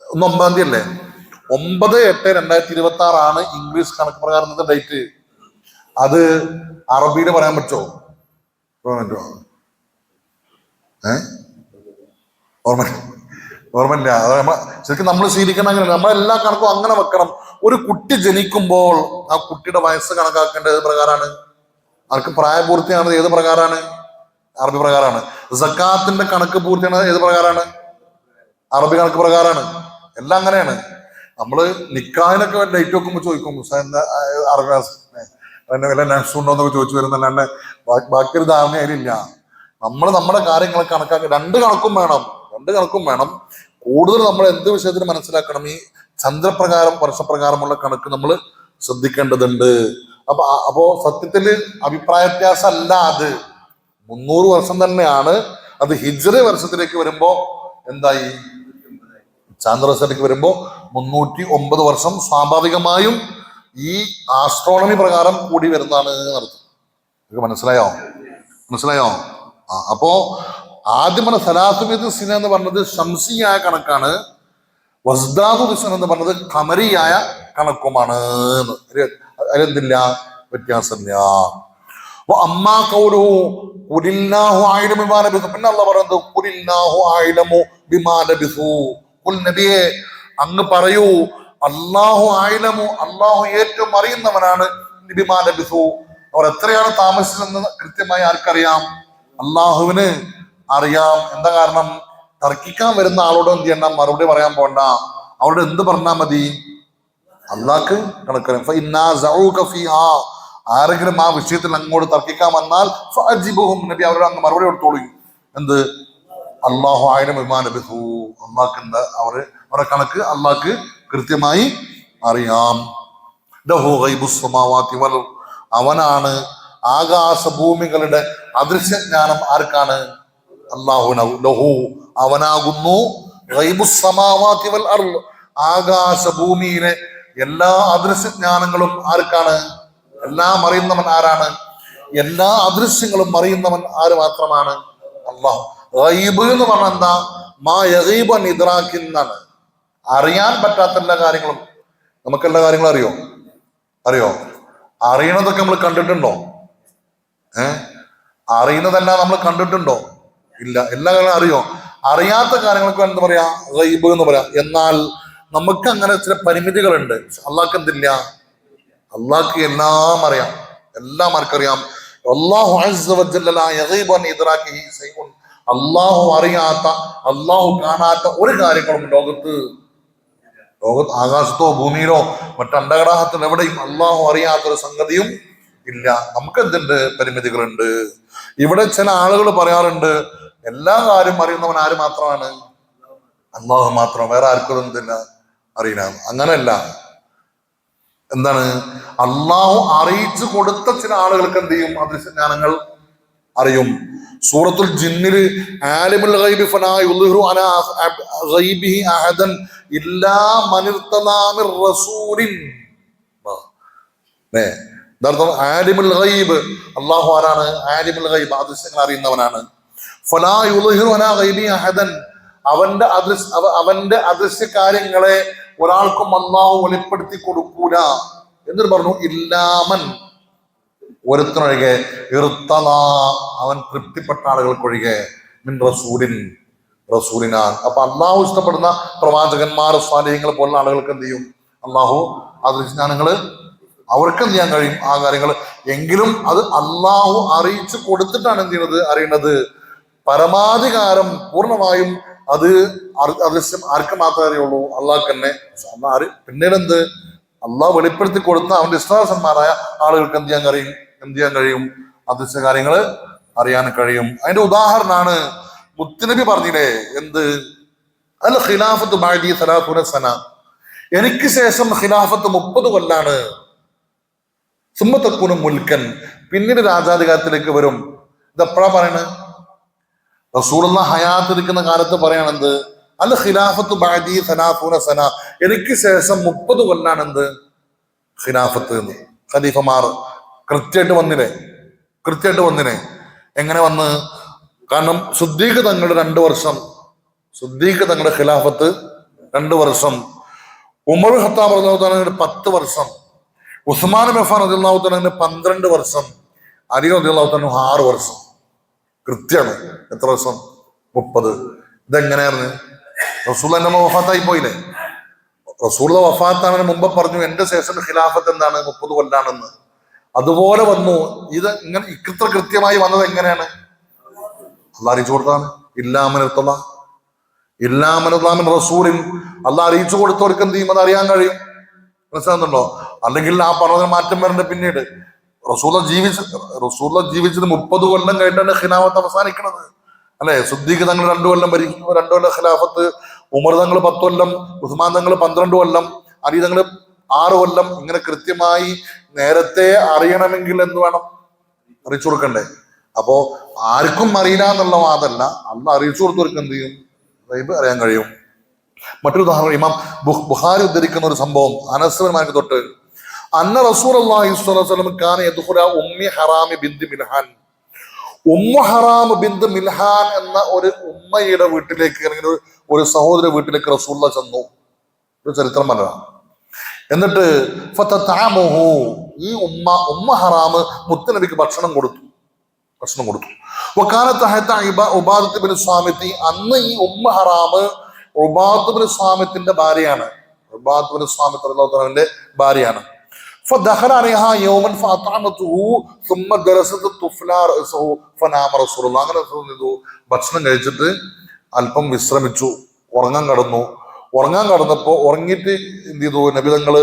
9-ാം തീയതി അല്ലേ? 9/8/2026 ആണ് ഇംഗ്ലീഷ് കണക്ക് പ്രകാരം ഡേറ്റ്. അത് അറബിയിൽ പറയാൻ പറ്റുമോ? ഓർമ്മയില്ല. ശരിക്കും നമ്മൾ ശീലിക്കണം അങ്ങനെ. നമ്മളെല്ലാ കണക്കും അങ്ങനെ വെക്കണം. ഒരു കുട്ടി ജനിക്കുമ്പോൾ ആ കുട്ടിയുടെ വയസ്സ് കണക്കാക്കേണ്ടത് ഏത് പ്രകാരമാണ്? അവർക്ക് പ്രായപൂർത്തിയാണത് ഏത് പ്രകാരമാണ്? അറബി പ്രകാരമാണ്. സക്കാത്തിന്റെ കണക്ക് പൂർത്തിയാണത് ഏത് പ്രകാരമാണ്? അറബി കണക്ക് പ്രകാരമാണ്. എല്ലാം അങ്ങനെയാണ്. നമ്മള് നിക്കാഹിനൊക്കെ ഡേറ്റ് വെക്കുമ്പോൾ ചോദിക്കും അറബി വല്ല നഷ്ടുണ്ടോന്നൊക്കെ ചോദിച്ചു വരുന്നല്ലാണ്ട് ബാക്കിയൊരു ധാരണ അതിലില്ല. നമ്മൾ നമ്മുടെ കാര്യങ്ങൾ കണക്കാക്കി രണ്ട് കണക്കും വേണം. കൂടുതൽ നമ്മൾ എന്ത് വിഷയത്തിന് മനസ്സിലാക്കണം? ഈ ചന്ദ്രപ്രകാരം വർഷപ്രകാരമുള്ള കണക്ക് നമ്മൾ ശ്രദ്ധിക്കേണ്ടതുണ്ട്. അപ്പോ സത്യത്തില് അഭിപ്രായ വ്യത്യാസം അല്ല. അത് 300 വർഷം തന്നെയാണ്. അത് ഹിജ്റ വർഷത്തിലേക്ക് വരുമ്പോ എന്തായി? ചാന്ദ്രവർഷത്തിലേക്ക് വരുമ്പോ 309 വർഷം സ്വാഭാവികമായും ഈ ആസ്ട്രോണമി പ്രകാരം കൂടി വരുന്നതാണ് അർത്ഥം. മനസ്സിലായോ? അപ്പോ ആദ്യം പറഞ്ഞ സലാസുബിദ് സിന എന്ന് പറഞ്ഞത് ശംസിയായ കണക്കാണ്. വസ്ദാദു ദിസൻ എന്ന് പറഞ്ഞത് ഖമരിയായ കണക്കുമാണ്. അതിലെന്തില്ല? വ്യത്യാസമില്ല. അമ്മാ ഖൗലുഹു ഖുലില്ലാഹു അഅലമു ബിമാ ലബിസു. പിന്നെ അല്ലാഹു പറയുന്നത് ഖുലില്ലാഹു അഅലമു ബിമാ ലബിസു. ഖുൽ നബിയെ അങ്ങ് പറയൂ, അല്ലാഹു അഅലമു, അല്ലാഹു ഏറ്റവും അറിയുന്നവനാണ് ബിമാ ലബിസു, അവർ എത്രയാണ് താമസിച്ചതെന്ന് കൃത്യമായി ആർക്കറിയാം? അള്ളാഹുവിന് അറിയാം. എന്താ കാരണം? തർക്കിക്കാൻ വരുന്ന ആളോട് എന്ത് ചെയ്യണ്ട, മറുപടി പറയാൻ പോണ്ട, അവരോട് എന്ത് പറഞ്ഞാൽ മതി? അള്ളാഹ്ക്ക് കണക്കറിയാം. ആരെങ്കിലും ആ വിഷയത്തിൽ അങ്ങോട്ട് തർക്കിക്കാൻ വന്നാൽ നബി അവരോട് അങ്ങ് മറുപടി കൊടുത്തോളൂ. എന്ത്? അള്ളാഹു ആയിരം വിമാനബിഹു, അള്ളാഹ്ക്ക് എന്താ അവരുടെ കണക്ക് അള്ളാഹ്ക്ക് കൃത്യമായി അറിയാം. അവനാണ് ആകാശഭൂമികളുടെ അദൃശ്യജ്ഞാനം. ആർക്കാണ്? അള്ളാഹുവിന്. ലഹു അവനാകുന്നു ഗൈബുസ്സമാവാതി വൽ അർള്, ആകാശഭൂമിയിലെ എല്ലാ അദൃശ്യജ്ഞാനങ്ങളും ആർക്കാണ്? എല്ലാം അറിയുന്നവൻ ആരാണ്? എല്ലാ അദൃശ്യങ്ങളും അറിയുന്നവൻ ആര് മാത്രമാണ്? അള്ളാഹു. ഗൈബ് എന്ന് പറഞ്ഞാൽ എന്താ? മാ യഗീബു അൻ ഇദ്റാക്കിന്നാണ്. അറിയാൻ പറ്റാത്ത എല്ലാ കാര്യങ്ങളും. നമുക്കെല്ലാ കാര്യങ്ങളും അറിയോ? അറിയണതൊക്കെ നമ്മൾ കണ്ടിട്ടുണ്ടോ? അറിയുന്നതെല്ലാം നമ്മൾ കണ്ടിട്ടുണ്ടോ? ഇല്ല. എല്ലാ കാര്യങ്ങളും അറിയോ? അറിയാത്ത കാര്യങ്ങൾക്ക് എന്താ പറയാ? ഗൈബ് എന്ന് പറയാം. എന്നാൽ നമുക്ക് അങ്ങനെ ചില പരിമിതികളുണ്ട്. അള്ളാഹ്ക്ക് എന്തില്ല? അള്ളാഹ്ക്ക് എല്ലാം അറിയാം, എല്ലാം ആർക്കറിയാം? അല്ലാഹു അസ്സ വജല്ല ലാ യഗീബു അൻ ഇദ്റാകിഹി ശൈഉൻ. അള്ളാഹു അറിയാത്ത, അള്ളാഹു കാണാത്ത ഒരു കാര്യങ്ങളും ലോകത്ത് ആകാശത്തോ ഭൂമിയിലോ മറ്റണ്ടകടാഹത്തിൽ എവിടെയും അള്ളാഹു അറിയാത്തൊരു സംഗതിയും ഇല്ല. നമുക്ക് എന്തുണ്ട്? പരിമിതികളുണ്ട്. ഇവിടെ ചില ആളുകൾ പറയാറുണ്ട്, എല്ലാ കാര്യം അറിയുന്നവൻ ആര് മാത്രമാണ്? അള്ളാഹു മാത്രം, വേറെ ആർക്കും എന്തില്ല അറിയില്ല. അങ്ങനെയല്ല. എന്താണ്? അള്ളാഹു അറിയിച്ചു കൊടുത്ത ചില ആളുകൾക്ക് എന്ത് ചെയ്യും? അദൃശ്യജ്ഞാനങ്ങൾ അറിയും. സൂറത്തുൽ ജിന്നിൽ ആലിമുൽ ഗൈബി ഫലാ യുദ്ഹിറു അലാ ഗൈബിഹി അഹദൻ ഇല്ലാ മൻ ഇർതദാ മിർ റസൂലിൻ. ആലിമുൽ ഗൈബ്, അള്ളാഹു ആരാണ്? ആലിമുൽ ഗൈബ്, അദൃശ്യങ്ങൾ അറിയുന്നവനാണ്. ഫലാ യുദ്ഹിറു അലാ ഗൈബിഹി അഹദൻ, അവന്റെ അദൃശ്യ കാര്യങ്ങളെ ഒരാൾക്കും അള്ളാഹു വെളിപ്പെടുത്തി കൊടുക്കൂല. എന്നിട്ട് പറഞ്ഞു ഇല്ലാമൻ, ഒരുത്തനൊഴികെ, ഇർത്തദാ അവൻ തൃപ്തിപ്പെട്ട ആളുകൾക്കൊഴികെ, മിൻ റസൂലിനാൻ. അപ്പൊ അള്ളാഹു ഇഷ്ടപ്പെടുന്ന പ്രവാചകന്മാർ, സ്വാലിഹ്യങ്ങൾ പോലുള്ള ആളുകൾക്ക് എന്ത് ചെയ്യും? അള്ളാഹു അദൃശ്യജ്ഞാനങ്ങള് അവർക്ക് എന്ത് ചെയ്യാൻ കഴിയും? ആ കാര്യങ്ങൾ. എങ്കിലും അത് അള്ളാഹു അറിയിച്ചു കൊടുത്തിട്ടാണ് എന്ത് ചെയ്യുന്നത്? അറിയുന്നത്. പരമാധികാരം പൂർണ്ണമായും അത് അദൃശ്യം ആർക്ക് മാത്രമേ അറിയുള്ളൂ? അള്ളാഹ്ക്ക് തന്നെ. പിന്നീട് എന്ത്? അള്ളാഹു വെളിപ്പെടുത്തി കൊടുത്ത അവന്റെ വിശ്വാസന്മാരായ ആളുകൾക്ക് എന്ത് ചെയ്യാൻ കഴിയും? അദൃശ്യ കാര്യങ്ങൾ അറിയാൻ കഴിയും. അതിന്റെ ഉദാഹരണമാണ് മുത്തുനബി പറഞ്ഞില്ലേ, എന്ത്? അൽ ഖിലാഫത്ത് ബഅദി 30 സന, എനിക്ക് ശേഷം ഖിലാഫത്ത് 30 കൊല്ലാണ്. സുമ്മ തകൂനു മുൽക്കൻ, പിന്നീട് രാജാധികാരത്തിലേക്ക് വരും. ഇതെപ്പോഴാ പറയണത്? റസൂലുള്ളാഹി ഹയാത്തിരിക്കുന്ന കാലത്ത് പറയണെന്ത്? അൽ ഖിലാഫത്ത് ബഅദി 30 സന, എനിക്ക് ശേഷം 30 കൊല്ലാണ് എന്ത്? ഖിലാഫത്ത് എന്ന്. ഖലീഫമാർ കൃത്യമായിട്ട് വന്നിനെ. എങ്ങനെ വന്ന്? കാരണം സുദ്ദീഖ് തങ്ങളുടെ 2 വർഷം, സുദ്ദീഖ് തങ്ങളുടെ ഖിലാഫത്ത് 2 വർഷം, ഉമർ ഖത്താബ് റളിയല്ലാഹു അൻഹു 10 വർഷം, ഉസ്മാൻ ബിൻ അഫ്ഫാൻ റളിയല്ലാഹു അൻഹു 12 വർഷം, അലി റളിയല്ലാഹു അൻഹു 6 വർഷം. കൃത്യമാണ്. എത്ര വർഷം? 30. ഇതെങ്ങനെയായിരുന്നു? റസൂലുള്ളാഹി വഫാത്തായി പോയില്ലേ? റസൂലുള്ളാഹി വഫാത്താവിന് മുമ്പ് പറഞ്ഞു എന്റെ ശേഷം ഖിലാഫത്ത് എന്താണ്? 30 കൊല്ലാണെന്ന്. അതുപോലെ വന്നു. ഇത് ഇങ്ങനെ ഇത്ര കൃത്യമായി വന്നത് എങ്ങനെയാണ്? അള്ളാഹ് അറിയിച്ചു കൊടുത്താണ്. ഇല്ലാമൻ റസൂലിൻ, അള്ളാഹ് അറിയിച്ചു കൊടുത്തവർക്ക് എന്ത് ചെയ്യും? അത് അറിയാൻ കഴിയും. മനസ്സിലാകുന്നുണ്ടോ? അല്ലെങ്കിൽ ആ പറഞ്ഞതിന് മാറ്റം വരേണ്ട. പിന്നീട് റസൂലുള്ളാഹി ജീവിച്ചത് 30 കൊല്ലം കഴിഞ്ഞാണ് ഖിലാഫത്ത് അവസാനിക്കുന്നത്, അല്ലെ? സുദ്ദീഖ് തങ്ങൾ 2 കൊല്ലം ഭരിക്കുമ്പോൾ 2 കൊല്ലം ഖിലാഫത്ത്, ഉമർ തങ്ങൾ 10 കൊല്ലം, ഉസ്മാൻ തങ്ങൾ 12 കൊല്ലം, അലി തങ്ങൾ 6 കൊല്ലം. ഇങ്ങനെ കൃത്യമായി നേരത്തെ അറിയണമെങ്കിൽ എന്ത് വേണം? അറിയിച്ചു കൊടുക്കണ്ടേ? അപ്പോ ആർക്കും അറിയില്ല എന്നുള്ള വാദമല്ല, അന്ന് അറിയിച്ചു കൊടുത്തവർക്ക് എന്ത് ചെയ്യും? അറിയാൻ കഴിയും. മറ്റൊരു ഉദാഹരണം ഇമാം ബുഖാരി ഉദ്ധരിക്കുന്ന ഒരു സംഭവം, അനസ് ബിൻ മാലിക് തൊട്ട്, അന്ന റസൂലുള്ളാഹി സ്വല്ലല്ലാഹു അലൈഹി വസല്ലം കാന യദ്ഖുല ഉമ്മി ഹറാം ബിൻത് മിൽഹാൻ. ഉമ്മു ഹറാം ബിൻത് മിൽഹാൻ എന്ന ഒരു ഉമ്മയുടെ വീട്ടിലേക്ക്, അല്ലെങ്കിൽ ഒരു സഹോദര വീട്ടിലേക്ക് റസൂലുള്ളാഹി ചെന്നു. ഒരു ചരിത്രം പറഞ്ഞതാണ്. എന്നിട്ട് ഫതതഅമുഹു, ഈ ഉമ്മ ഹറാമ് മുത്തനബിക്ക് ഭക്ഷണം കൊടുത്തു. ഉബാദത്ത് ബിൻ സ്വാമിത്തി, അന്ന് ഈ ഉമ്മ ഹറാമ് ഉബാദത്ത് ബിൻ സ്വാമിത്തിന്റെ ഭാര്യയാണ്. ഉബാദത്ത് ബിൻ സ്വാമിത്ത് റളിയല്ലാഹു അൻഹുവിന്റെ ഭാര്യയാണ്. فدخل عليها يوما فاطعمته ثم درست طفلا راسه فنام رسول الله. അങ്ങനെ ഭക്ഷണം കഴിച്ചിട്ട് അല്പം വിശ്രമിച്ചു, ഉറങ്ങാൻ കടന്നപ്പോ ഉറങ്ങിയിട്ട് എന്ത് ചെയ്തു നബി തങ്ങള്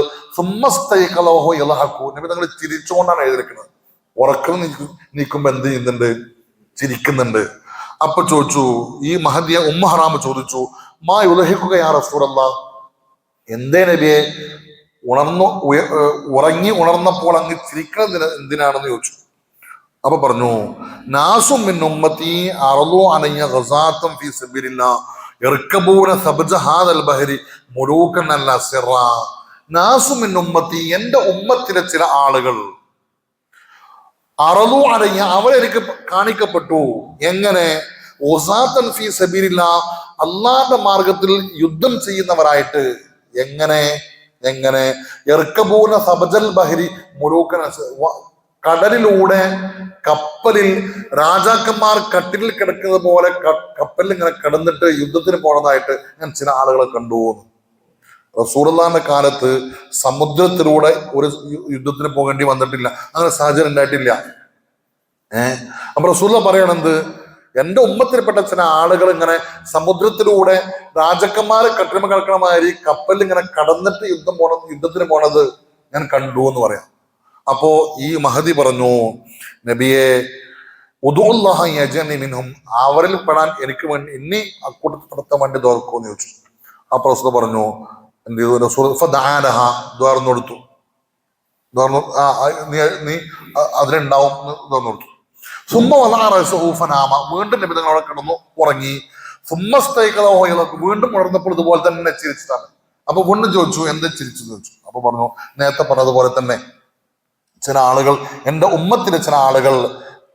നബി തങ്ങൾ ചിരിച്ചുകൊണ്ടാണ് എഴുതിയിരിക്കുന്നത്. ഉറക്കം നീക്കുമ്പോ എന്ത് ചെയ്യുന്നുണ്ട്? ചിരിക്കുന്നുണ്ട്. അപ്പൊ ചോദിച്ചു, ഈ മഹദിയ ഉമ്മ ഹറാമ് ചോദിച്ചു, മാ യുലഹിക്കുക യാ റസൂലല്ലാഹ്, എന്തേ നബിയെ ഉണർന്നപ്പോൾ അങ്ങ് ചിരിക്കുന്നത് എന്തിനാണെന്ന് ചോദിച്ചു. അപ്പൊ പറഞ്ഞു, നാസും മിൻ ഉമ്മത്തി അറളു അലയ്യ ഗസാത്തൻ ഫീ സബീലില്ലാഹ് യർകബൂന സബ്ജ ഹാദൽ ബഹരി മുലൂകൻ അൽ അസ്റ. നാസും മിൻ ഉമ്മത്തി, എന്റെ ഉമ്മത്തിലെ ചില ആളുകൾ, അറളു അലയ്യ, അവരെനിക്ക് കാണിക്കപ്പെട്ടു. എങ്ങനെ? ഗസാത്തൻ ഫീ സബീലില്ലാഹ്, അല്ലാഹുവിന്റെ മാർഗത്തിൽ യുദ്ധം ചെയ്യുന്നവരായിട്ട്. എങ്ങനെ? യർകബൂന സബജൽ ബഹരി മുലൂകൻ, കടലിലൂടെ കപ്പലിൽ രാജാക്കന്മാർ കട്ടിലിൽ കിടക്കുന്നത് പോലെ കപ്പലിൽ ഇങ്ങനെ കിടന്നിട്ട് യുദ്ധത്തിന് പോണതായിട്ട് ഞാൻ ചില ആളുകളെ കണ്ടു. റസൂലുള്ളാഹിന്റെ കാലത്ത് സമുദ്രത്തിലൂടെ ഒരു യുദ്ധത്തിന് പോകേണ്ടി വന്നിട്ടില്ല, അങ്ങനെ സാഹചര്യം ഉണ്ടായിട്ടില്ല. അപ്പൊ റസൂലുള്ളാഹി പറയണത്, എന്റെ ഉമ്മത്തിൽപ്പെട്ട ചില ആളുകൾ ഇങ്ങനെ സമുദ്രത്തിലൂടെ രാജാക്കന്മാരെ കട്ടിലിൽ കിടക്കണ മാതിരി കപ്പലിൽ ഇങ്ങനെ കടന്നിട്ട് യുദ്ധത്തിന് പോണത് ഞാൻ കണ്ടു എന്ന് പറയാം. അപ്പോ ഈ മഹദി പറഞ്ഞു, നബിയെ ഉദുല്ലാഹ യജനി മിൻഹും, അവരിൽ പെടാൻ എനിക്ക് വേണ്ടി ഇനി അക്കൂട്ടത്തിൽ പെടുത്താൻ വേണ്ടി ദോർക്കുമെന്ന് ചോദിച്ചു. അപ്പൊ റസൂൽ പറഞ്ഞു, എന്ത് ചെയ്തു? റസൂൽ ഫദഅലഹ, ദ്വാർന്നു കൊടുത്തു. നീ അതിലുണ്ടാവും ദ്വാർന്നു കൊടുത്തു. സുമ്മ വലഅ റഅസഹു ഫനാമ, വീണ്ടും നബി തങ്ങൾ അവിടെ കിടന്നു ഉറങ്ങി. വീണ്ടും ഉണർന്നപ്പോൾ ഇതുപോലെ തന്നെ ചിരിച്ചതാണ്. അപ്പൊ വീണ്ടും ചോദിച്ചു, എന്താ ചിരിച്ചു ചോദിച്ചു. അപ്പൊ പറഞ്ഞു, നേരത്തെ പറഞ്ഞതുപോലെ തന്നെ ചില ആളുകൾ, എന്റെ ഉമ്മത്തിലെ ചില ആളുകൾ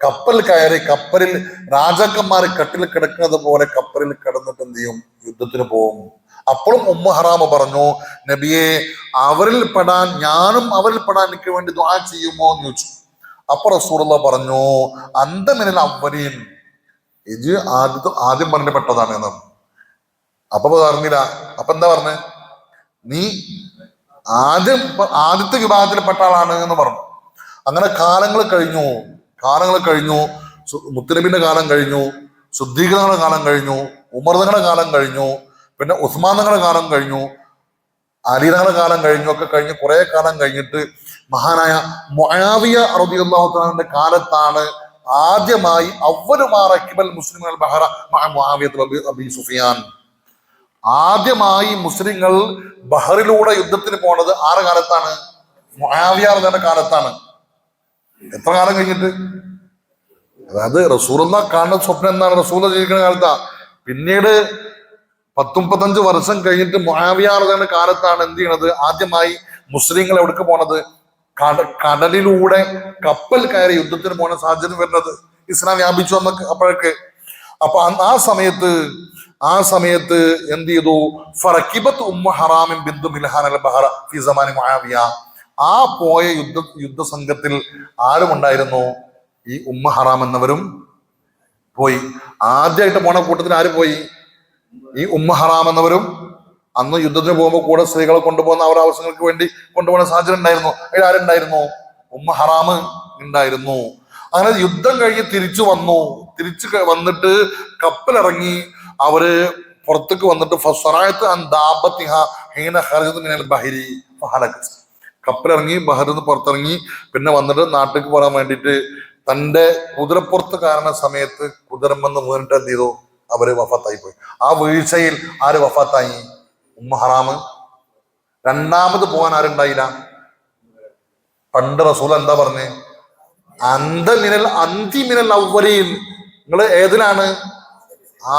കപ്പൽ കയറി കപ്പലിൽ രാജാക്കന്മാർ കട്ടിൽ കിടക്കുന്നത് പോലെ കപ്പലിൽ കിടന്നിട്ട് എന്ത് ചെയ്യും? യുദ്ധത്തിന് പോകും. അപ്പോഴും ഉമ്മ ഹറാമ പറഞ്ഞു, നബിയെ ഞാനും അവരിൽ പെടാൻ എനിക്ക് വേണ്ടി ദുആ ചെയ്യുമോ എന്ന് ചോദിച്ചു. അപ്പൊ റസൂലുള്ളാഹി പറഞ്ഞു, അന്തമിനൽ അവ്വലീൻ, ഇത് ആദ്യം പറഞ്ഞപ്പെട്ടതാണ് എന്നാണ്. അപ്പൊ പറഞ്ഞില്ല. അപ്പൊ എന്താ പറഞ്ഞേ? നീ ആദ്യത്തെ വിഭാഗത്തിൽപ്പെട്ട ആളാണ് എന്ന് പറഞ്ഞു. അങ്ങനെ കാലങ്ങൾ കഴിഞ്ഞു. മുത്തനബിന്റെ കാലം കഴിഞ്ഞു, ശുദ്ധീകരണങ്ങളുടെ കാലം കഴിഞ്ഞു, ഉമർ തങ്ങളുടെ കാലം കഴിഞ്ഞു, പിന്നെ ഉസ്മാൻ തങ്ങളുടെ കാലം കഴിഞ്ഞു, അലി തങ്ങളുടെ കാലം കഴിഞ്ഞു. ഒക്കെ കഴിഞ്ഞ് കുറെ കാലം കഴിഞ്ഞിട്ട് മഹാനായ മുആവിയ റളിയല്ലാഹു തആലയുടെ കാലത്താണ് ആദ്യമായി മുസ്ലിമുൽ ബഹറ മഅ മുആവിയ അബി സുഫിയാൻ, ആദ്യമായി മുസ്ലിങ്ങൾ ബഹറിലൂടെ യുദ്ധത്തിന് പോണത് ആരുടെ കാലത്താണ്? മുആവിയ റളിയല്ലാഹുവിന്റെ കാലത്താണ്. എത്ര കാലം കഴിഞ്ഞിട്ട്? അതായത് റസൂലുള്ളാഹി കാണുന്ന സ്വപ്നം എന്താണ്? റസൂലുള്ളാഹി ജീവിക്കുന്ന കാലത്താ. പിന്നീട് 35 വർഷം കഴിഞ്ഞിട്ട് മുആവിയ റളിയല്ലാഹുവിന്റെ കാലത്താണ് എന്ത് ചെയ്യണത്? ആദ്യമായി മുസ്ലിങ്ങൾ എവിടേക്ക് പോണത്? കടലിലൂടെ കപ്പൽ കയറി യുദ്ധത്തിന് പോണ സാഹചര്യം വരുന്നത്. ഇസ്ലാം വ്യാപിച്ചു വന്നൊക്കെ അപ്പോഴൊക്കെ. അപ്പൊ ആ സമയത്ത് എന്ത് ചെയ്തു? ഫറക്കിബത്ത് ഉമ്മ ഹറാമിൻ ബിന്തു മിൽഹാൻ അൽ ബഹറ ഫി സമാനി മുആവിയ. ആ പോയ യുദ്ധസംഘത്തിൽ ആരും ഉണ്ടായിരുന്നു? ഈ ഉമ്മ ഹറാം എന്നവരും പോയി. ആദ്യമായിട്ട് പോണ കൂട്ടത്തിൽ ആര് പോയി? ഈ ഉമ്മ ഹറാം എന്നവരും. അന്ന് യുദ്ധത്തിന് പോകുമ്പോൾ കൂടെ സ്ത്രീകളെ കൊണ്ടുപോകുന്ന അവരുടെ ആവശ്യങ്ങൾക്ക് വേണ്ടി കൊണ്ടുപോകുന്ന സാഹചര്യം ഉണ്ടായിരുന്നു. അതിൽ ആരുണ്ടായിരുന്നു? ഉമ്മ ഹറാം ഉണ്ടായിരുന്നു. അങ്ങനെ യുദ്ധം കഴിഞ്ഞ് തിരിച്ചു വന്നിട്ട് കപ്പലിറങ്ങി അവര് പുറത്തേക്ക് വന്നിട്ട് കപ്പലിറങ്ങി ബഹറിൽ നിന്ന് പുറത്തിറങ്ങി പിന്നെ വന്നിട്ട് നാട്ടിലേക്ക് പോകാൻ വേണ്ടിയിട്ട് തന്റെ കുതിരപ്പുറത്ത് കാരണം സമയത്ത് കുതിരമെന്ന് വീണിട്ട് എന്ത് ചെയ്തു? അവര് വഫാത്തായി പോയി. ആ വീഴ്ചയിൽ ആര് വഫാത്തായി? ഉമ്മ ഹറാം. രണ്ടാമത് പോകാൻ ആരുണ്ടായില്ല. പണ്ട് റസൂൽ എന്താ പറഞ്ഞേ? അന്തിമിനൽ അവ്വലീൻ. നിങ്ങൾ ഏതിലാണ്?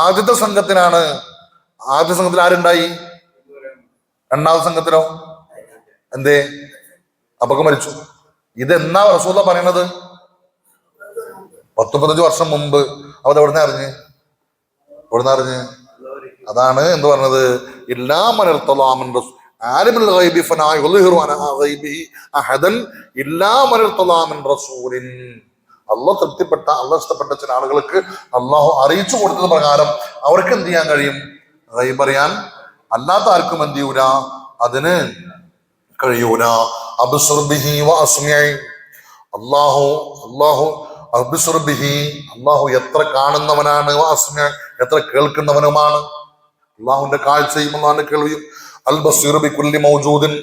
ആദ്യത്തെ സംഘത്തിനാണ്. ആദ്യ സംഘത്തിൽ ആരുണ്ടായി? രണ്ടാമത്തെ സംഘത്തിലോ? എന്തേ? അപ്പൊക്കെ മരിച്ചു. ഇതെന്നാ റസൂല പറയണത്? 35 വർഷം മുമ്പ്. അവ എവിടുന്ന അറിഞ്ഞ്? അതാണ് എന്ത് പറഞ്ഞത്? ആലിമുൽ ഗൈബി ഫലാ യുളിഹിറു അലാ ഗൈബിഹി അഹദൻ ഇല്ലാ മൻ ഇർതദാ മിൻ റസൂലിൻ. അള്ളാഹ് തൃപ്തിപ്പെട്ട, അള്ളാഹ് ഇഷ്ടപ്പെട്ട ചില ആളുകൾക്ക് അള്ളാഹു അറിയിച്ചു കൊടുത്തത് പ്രകാരം അവർക്ക് എന്ത് ചെയ്യാൻ കഴിയും? ഗൈബ് അറിയാൻ. അല്ലാത്ത ആർക്കും എന്ത് ചെയ്യൂല, അതിന് കഴിയൂല. അബ്സുർ ബിഹി വ അസ്മിഇ. അള്ളാഹു അബ്സുർ ബിഹി, അള്ളാഹു എത്ര കാണുന്നവനാണ്, വ അസ്മിഇ എത്ര കേൾക്കുന്നവനുമാണ്. അള്ളാഹുവിന്റെ കാഴ്ചയും അള്ളാഹുവിന്റെ കേൾവിയും. അൽ ബസീർ ബികുല്ലി മൗജൂദിൻ,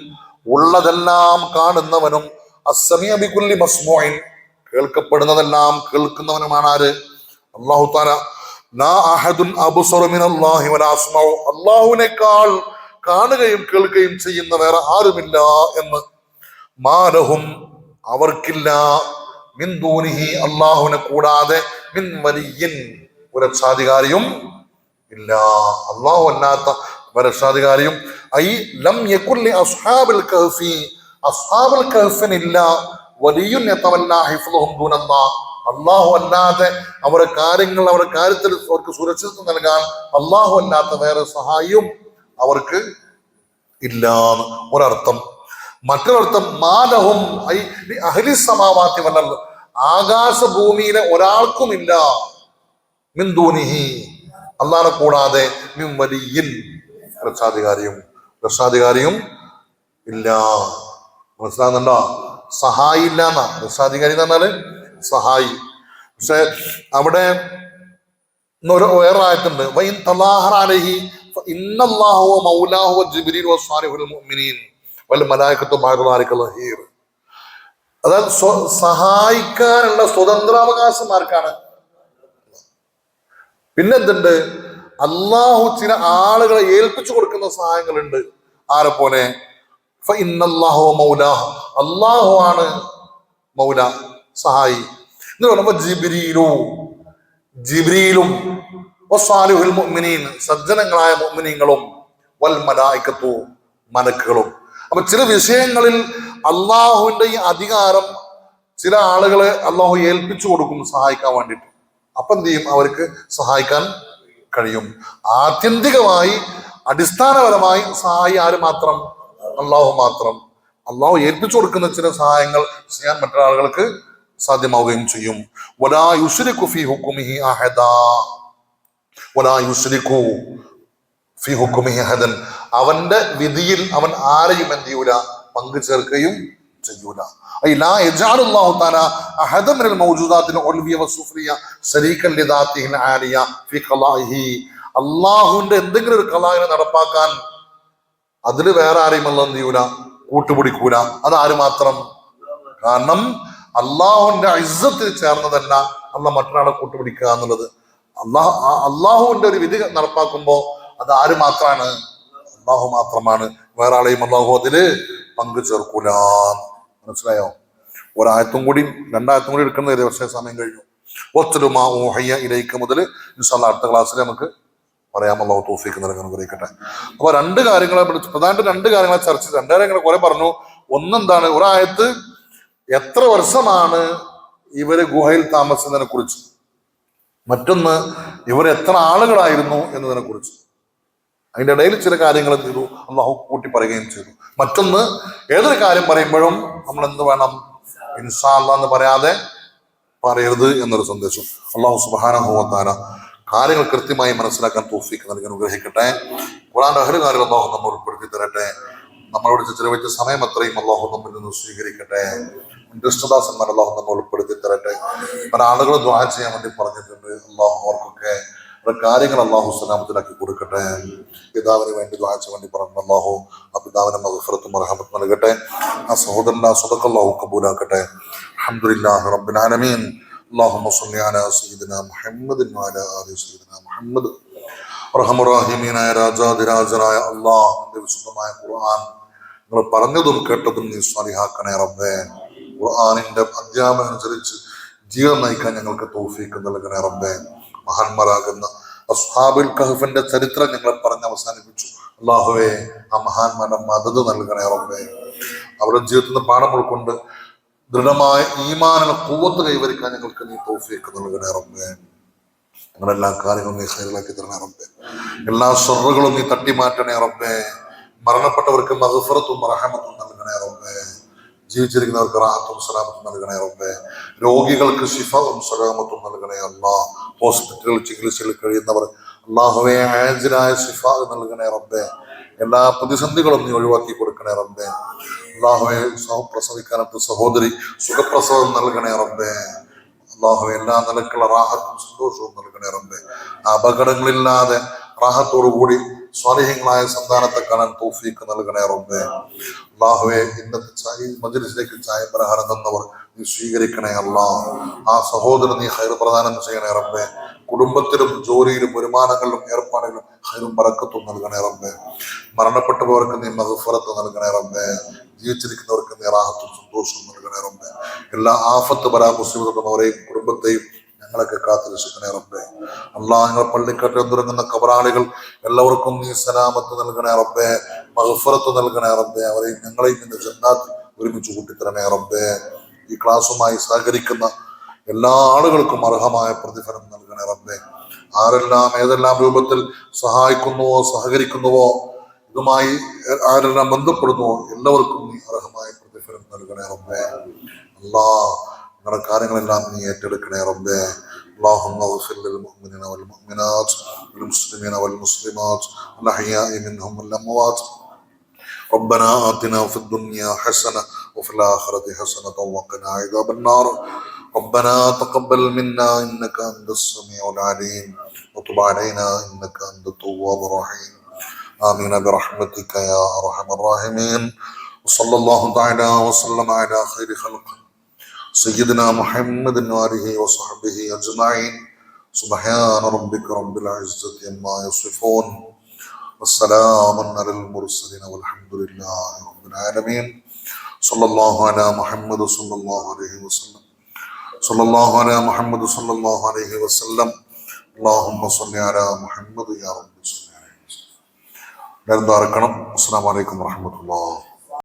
ഉള്ളതെല്ലാം കാണുന്നവനും. അസ്സമിഉ ബികുല്ലി മസ്മൂഇൻ, കേൾക്കപ്പെടുന്നതെല്ലാം കേൾക്കുന്നവനുമാണ് ആര്? അല്ലാഹു തആല. ലാ അഹദുൻ അബ്സറു മിനല്ലാഹി വലാ അസ്മഉ, അല്ലാഹുവിനേക്കാൾ കാണുകയും കേൾക്കുകയും ചെയ്യുന്ന വേറെ ആരുമില്ല എന്ന്. മാലഹും, അവർക്കില്ല, മിൻ ദൂനിഹി, അല്ലാഹുവിനെ കൂടാതെ, മിൻ വലിയ്യിൻ, ഒരു രക്ഷാധികാരിയും ഇല്ല. അല്ലാഹു അല്ലാത്ത ഒരു രക്ഷാധികാരിയും. ഐ ലം യകുൻ ലി അസ്ഹാബിൽ കഹ്ഫി, അസ്ഹാബുൽ കഹ്ഫിനില്ല വലിയുൻ യതവല്ലാ ഹിഫ്ളുഹും ദൂനല്ലാഹ്, അല്ലാഹു അല്ലാതെ അവരുടെ കാര്യങ്ങൾ, അവരുടെ കാര്യത്തിൽ അവർക്ക് സുരക്ഷിതത്വം നൽകാൻ അല്ലാഹു അല്ലാത്ത വേറെ സഹായിയും അവർക്ക് ഇല്ല ഒരർത്ഥം. മറ്റൊരർത്ഥം മാലഹും ഐ അഹ്ലി സമാവാതി വൽ അർദ്, ആകാശ ഭൂമിയിലെ ഒരാൾക്കുമില്ല, മിൻ ദൂനിഹി, അല്ലാഹുവിനെ കൂടാതെ, മിൻ വലിയ്യിൻ, രക്ഷാധികാരിയും ഇല്ല. മനസ്സിലാകുന്നുണ്ടോ? സഹായി ഇല്ല എന്നാ. രക്ഷാധികാരി എന്ന് പറഞ്ഞാല് സഹായി. പക്ഷെ അവിടെ വേറെ ആയത്തുണ്ട്, വഇൻ തലാഹറ അലൈഹി ഫഇന്നല്ലാഹു മൗലാഹു വജിബ്രീൽ വസ്സാലിഹുൽ മുഅ്മിനീൻ വൽ മലായികത്തു ബഅദ ദാലിക ലഹീർ. അതായത് സഹായിക്കാനുള്ള സ്വതന്ത്രാവകാശം ആർക്കാണ്? പിന്നെന്തുണ്ട്? അള്ളാഹു ചില ആളുകളെ ഏൽപ്പിച്ചു കൊടുക്കുന്ന സഹായങ്ങളുണ്ട്. ആരെ പോലെ? ഫഇന്നല്ലാഹു മൗലാഹു, അള്ളാഹു ആണ് മൗല, സഹായി എന്ന് പറയുമ്പോ ജിബ്രീലും വസ്സാലിഹുൽ മുഅ്മിനീൻ, സജ്ജനങ്ങളായ മുഅ്മിനീങ്ങളും, വൽ മലായികത്തു, മലക്കുകളും. അപ്പൊ ചില വിഷയങ്ങളിൽ അള്ളാഹുവിന്റെ ഈ അധികാരം ചില ആളുകളെ അള്ളാഹു ഏൽപ്പിച്ചു കൊടുക്കും സഹായിക്കാൻ വേണ്ടിയിട്ട്. അപ്പൊ എന്ത് ചെയ്യും? അവർക്ക് സഹായിക്കാൻ കഴിയും. ആത്യന്തികമായി, അടിസ്ഥാനപരമായി സഹായി ആര് മാത്രം? അള്ളാഹു മാത്രം. അള്ളാഹു ഏൽപ്പിച്ചു കൊടുക്കുന്ന ചില സഹായങ്ങൾ ചെയ്യാൻ മറ്റൊരാളുകൾക്ക് സാധ്യമാവുകയും ചെയ്യും. വലാ യുശ്രികു ഫീ ഹുക്മിഹി അഹദാ, വലാ യുശ്രികു ഫീ ഹുക്മിഹി അഹദൻ, അവന്റെ വിധിയിൽ അവൻ ആരെയും എന്ത് ചെയ്യൂല? പങ്കു ചേർക്കുകയും ചെയ്യൂല. ലാ യജഅലുല്ലാഹു തആല അഹദൻ മിനൽ മൗജൂദാത്തിൽ ഉൽവിയ വസുഫ്ലിയ ശരീകൻ ലിദാതിഹിൽ ആലിയ ഫീ ഖളാഇഹി, അല്ലാഹുവിന്റെ എന്തെങ്കിലും ഒരു ഖളാഇനെ നടപ്പാക്കാൻ അതിൽ വേറെ ആരെയും അല്ലാഹു എന്ത് ചെയ്യൂല? കൂട്ടുപിടിക്കൂല. അതാര് മാത്രം? കാരണം അള്ളാഹുവിന്റെ ഇസ്സത്തിൽ ചേർന്നതല്ല അള്ളാഹ് മറ്റൊരാളെ കൂട്ടുപിടിക്കുക എന്നുള്ളത്. അള്ളാഹുവിന്റെ ഒരു വിധി നടപ്പാക്കുമ്പോ അത് ആര് മാത്രമാണ്? അള്ളാഹു മാത്രമാണ്. വേറെ ആളെയും അള്ളാഹു അതില് പങ്കു ചേർക്കൂല. മനസ്സിലായോ? ഒരായത്തും കൂടി, രണ്ടായത്തും കൂടി എടുക്കുന്നത്, പക്ഷേ സമയം കഴിഞ്ഞു. ഒത്തുലുമാ ഊഹയ്യ ഇലൈക്ക് മുതൽ ഇൻഷാ അല്ലാഹ് അടുത്ത ക്ലാസ്സിൽ നമുക്ക് പറയാം. അള്ളാഹു തൗഫീഖ് നൽകാൻ അനുഗ്രഹിക്കട്ടെ. അപ്പൊ രണ്ട് കാര്യങ്ങളെ പ്രധാനമായിട്ട് രണ്ട് കാര്യങ്ങളെ ചർച്ച ചെയ്ത്, രണ്ട് കാര്യങ്ങൾ കുറെ പറഞ്ഞു. ഒന്നെന്താണ്? ഒരായത്ത് എത്ര വർഷമാണ് ഇവര് ഗുഹയിൽ താമസിച്ചതിനെ കുറിച്ച്, മറ്റൊന്ന് ഇവർ എത്ര ആളുകളായിരുന്നു എന്നതിനെ കുറിച്ച്. അതിൻ്റെ ഇടയിൽ ചില കാര്യങ്ങൾ എന്ത് ചെയ്തു? അള്ളാഹു കൂട്ടി പറയുകയും ചെയ്തു. മറ്റൊന്ന്, ഏതൊരു കാര്യം പറയുമ്പോഴും നമ്മൾ എന്ത് വേണം? ഇൻഷാ അല്ലാഹ് എന്ന് പറയാതെ പറയരുത് എന്നൊരു സന്ദേശം. അള്ളാഹു സുബ്ഹാനഹു വ തആല കാര്യങ്ങൾ കൃത്യമായി മനസ്സിലാക്കാൻ തൗഫീഖ് നൽകി അനുഗ്രഹിക്കട്ടെ. ഖുർആന്റെ അഹ്ലു കാര്യങ്ങൾ അള്ളാഹു നമ്മൾ ഉൾപ്പെടുത്തി തരട്ടെ. നമ്മളോട് ചിലവഴിച്ച സമയം അത്രയും അള്ളാഹു നമ്മിൽ നിന്ന് സ്വീകരിക്കട്ടെ. ദുഷ്ടദാസന്മാർ അള്ളാഹു നമ്മൾ ഉൾപ്പെടുത്തി തരട്ടെ. പല ആളുകൾ ദുആ ചെയ്യാൻ വേണ്ടി പറഞ്ഞിട്ടുണ്ട്. അള്ളാഹു അവർക്കൊക്കെ കാര്യങ്ങൾ അള്ളാഹു സലാമത്തിലാക്കി കൊടുക്കട്ടെ. പിതാവിന് വേണ്ടി ദുആ ചെയ്യാൻ വേണ്ടി പറഞ്ഞു. അള്ളാഹു ആ പിതാവിനെ മഗ്ഫിറത്തും മർഹമത്തും നൽകട്ടെ. ആ സഹോദരന്റെ സ്വതക്ക അള്ളാഹു കബൂലാക്കട്ടെ. അൽഹംദുലില്ലാഹി റബ്ബിൽ ആലമീൻ. اللهم صل على سيدنا محمد وعلى آل سيدنا محمد. റഹമുറാഹിമീനായ രാജാതിരാജനായ അള്ളാഹ്, നിന്റെ വിശുദ്ധമായ ഖുർആൻ നിങ്ങൾ പറഞ്ഞതും കേട്ടതും നീ സ്വാലിഹാക്കണേ റബ്ബേ. ഖുർആനിന്റെ അധ്യാപനം അനുസരിച്ച് ജീവിതം നയിക്കാൻ ഞങ്ങൾക്ക് തൗഫീഖ് നൽകണേ റബ്ബേ. മഹാന്മാരാകുന്ന അസ്ഹാബുൽ കഹ്ഫിന്റെ ചരിത്രം ഞങ്ങളെ പറഞ്ഞ് അവസാനിപ്പിച്ചു. അള്ളാഹുവേ, ആ മഹാന്മാരുടെ മദദ് നൽകണേ റബ്ബേ. അവരുടെ ജീവിതത്തിൽ നിന്ന് പാഠം ഉൾക്കൊണ്ട് ദൃഢമായ ഈമാനിന് ഖുവ്വത്ത് കൈവരിക്കാൻ ഞങ്ങൾക്ക് നീ തൗഫീഖ് നൽകണേ റബ്ബേ. ഞങ്ങളെല്ലാ കാര്യങ്ങളും നീ ഖൈറാക്കി തരണേ റബ്ബേ. എല്ലാ ശർറുകളും നീ തട്ടി മാറ്റണേ റബ്ബേ. മരണപ്പെട്ടവർക്ക് മഗ്ഫിറത്തും റഹമത്തും നൽകണേ റബ്ബേ. ജീവിച്ചിരിക്കുന്നവർക്ക് റാഹത്തും സലാമത്തും നൽകണേ റബ്ബേ. രോഗികൾക്ക് ശിഫയും സലാമത്തും നൽകണേ അല്ലാഹ്. ഹോസ്പിറ്റലുകളിൽ ചികിത്സയിൽ കഴിയുന്നവർ അല്ലാഹുവേ ആജിലായ ശിഫ നൽകണേ റബ്ബേ. എല്ലാ പ്രതിസന്ധികളും നീ ഒഴിവാക്കി കൊടുക്കണേ റബ്ബേ. അല്ലാഹുവേ പ്രസവിക്കാനത്ത് സഹോദരി സുഖപ്രസവം നൽകണേ റബ്ബേ. അല്ലാഹുവേ എല്ലാ നിലക്കുള്ള റാഹത്തും സന്തോഷവും നൽകണേ റബ്ബേ. അപകടങ്ങളില്ലാതെ റാഹത്തോടുകൂടി സ്വാലിഹ്യങ്ങളായ സന്താനത്തെ കാണാൻ തൗഫീഖ് നൽകണേ റബ്ബേ. അല്ലാഹുവേ ഇന്നത്തെ മജ്‌ലിസിലേക്ക് ചായ പലഹാരം തന്നവർ നീ സ്വീകരിക്കണേ അല്ലാഹ്. ആ സഹോദരൻ നീ ഖൈർ പ്രദാനം ചെയ്യണേ റബ്ബേ. കുടുംബത്തിലും ജോലിയിലും വരുമാനങ്ങളിലും ഏർപ്പാടുകളിലും ഖൈറും ബറക്കത്തും നൽകണേ റബ്ബേ. മരണപ്പെട്ടവർക്ക് നീ മഗ്ഫിറത്ത് നൽകണേ റബ്ബേ. ജീവിച്ചിരിക്കുന്നവർക്ക് നീ റാഹത്തും സന്തോഷവും നൽകണേ റബ്ബേ. എല്ലാ ആഫത്ത് ബലാ മുസീബത്തുള്ളവരെയും കുടുംബത്തെയും ഞങ്ങളൊക്കെ കാത്തുരക്ഷിക്കണേ റബ്ബേ. അല്ലാഹ് ഞങ്ങൾ പള്ളിക്കറ്റം തുടങ്ങുന്ന കബറാളികൾ എല്ലാവർക്കും നീ സലാമത്ത് നൽകണേ റബ്ബേ. മഗ്ഫിറത്ത് നൽകണേ റബ്ബേ. അവരെയും ഞങ്ങളെയും നിന്റെ ജന്നാത്തിൽ ഒരുമിച്ച് കൂട്ടിത്തരണേ റബ്ബേ. ഈ ക്ലാസ്സുമായി സഹകരിക്കുന്ന എല്ലാ ആളുകൾക്കും അർഹമായ പ്രതിഫലം നൽകണേ റബ്ബേ. ആരെല്ലാം ഏതെല്ലാം രൂപത്തിൽ സഹായിക്കുന്നുവോ സഹകരിക്കുന്നുവോ ഇതുമായി ആരെല്ലാം ബന്ധപ്പെടുന്നുവോ എല്ലാവർക്കും നീ അർഹമായ പ്രതിഫലം നൽകണേ റബ്ബേ. അല്ലാഹ് ഞങ്ങളുടെ കാര്യങ്ങളെല്ലാം നീ ഏറ്റെടുക്കണേ റബ്ബേ. اللهم اغفر للمؤمنين والمؤمنات والمسلمين والمسلمات الأحياء منهم والأموات. ربنا آتنا في الدنيا حسنة وفي الآخرة حسنة وقنا عذاب النار. ربنا تقبل منا إنك أنت السميع العليم وتب علينا إنك أنت التواب الرحيم. آمين برحمتك يا أرحم الراحمين. وصلى الله تعالى وسلم على خير خلقه سيدنا محمد وآله وصحبه أجمعين. سبحان ربك رب العزة عما يصفون والسلام على المرسلين والحمد لله رب العالمين. صلى الله على محمد صلى الله عليه وسلم. صلى الله على محمد صلى الله عليه وسلم. اللهم صل على محمد يا رب صل عليه وسلم. السلام عليكم ورحمة الله.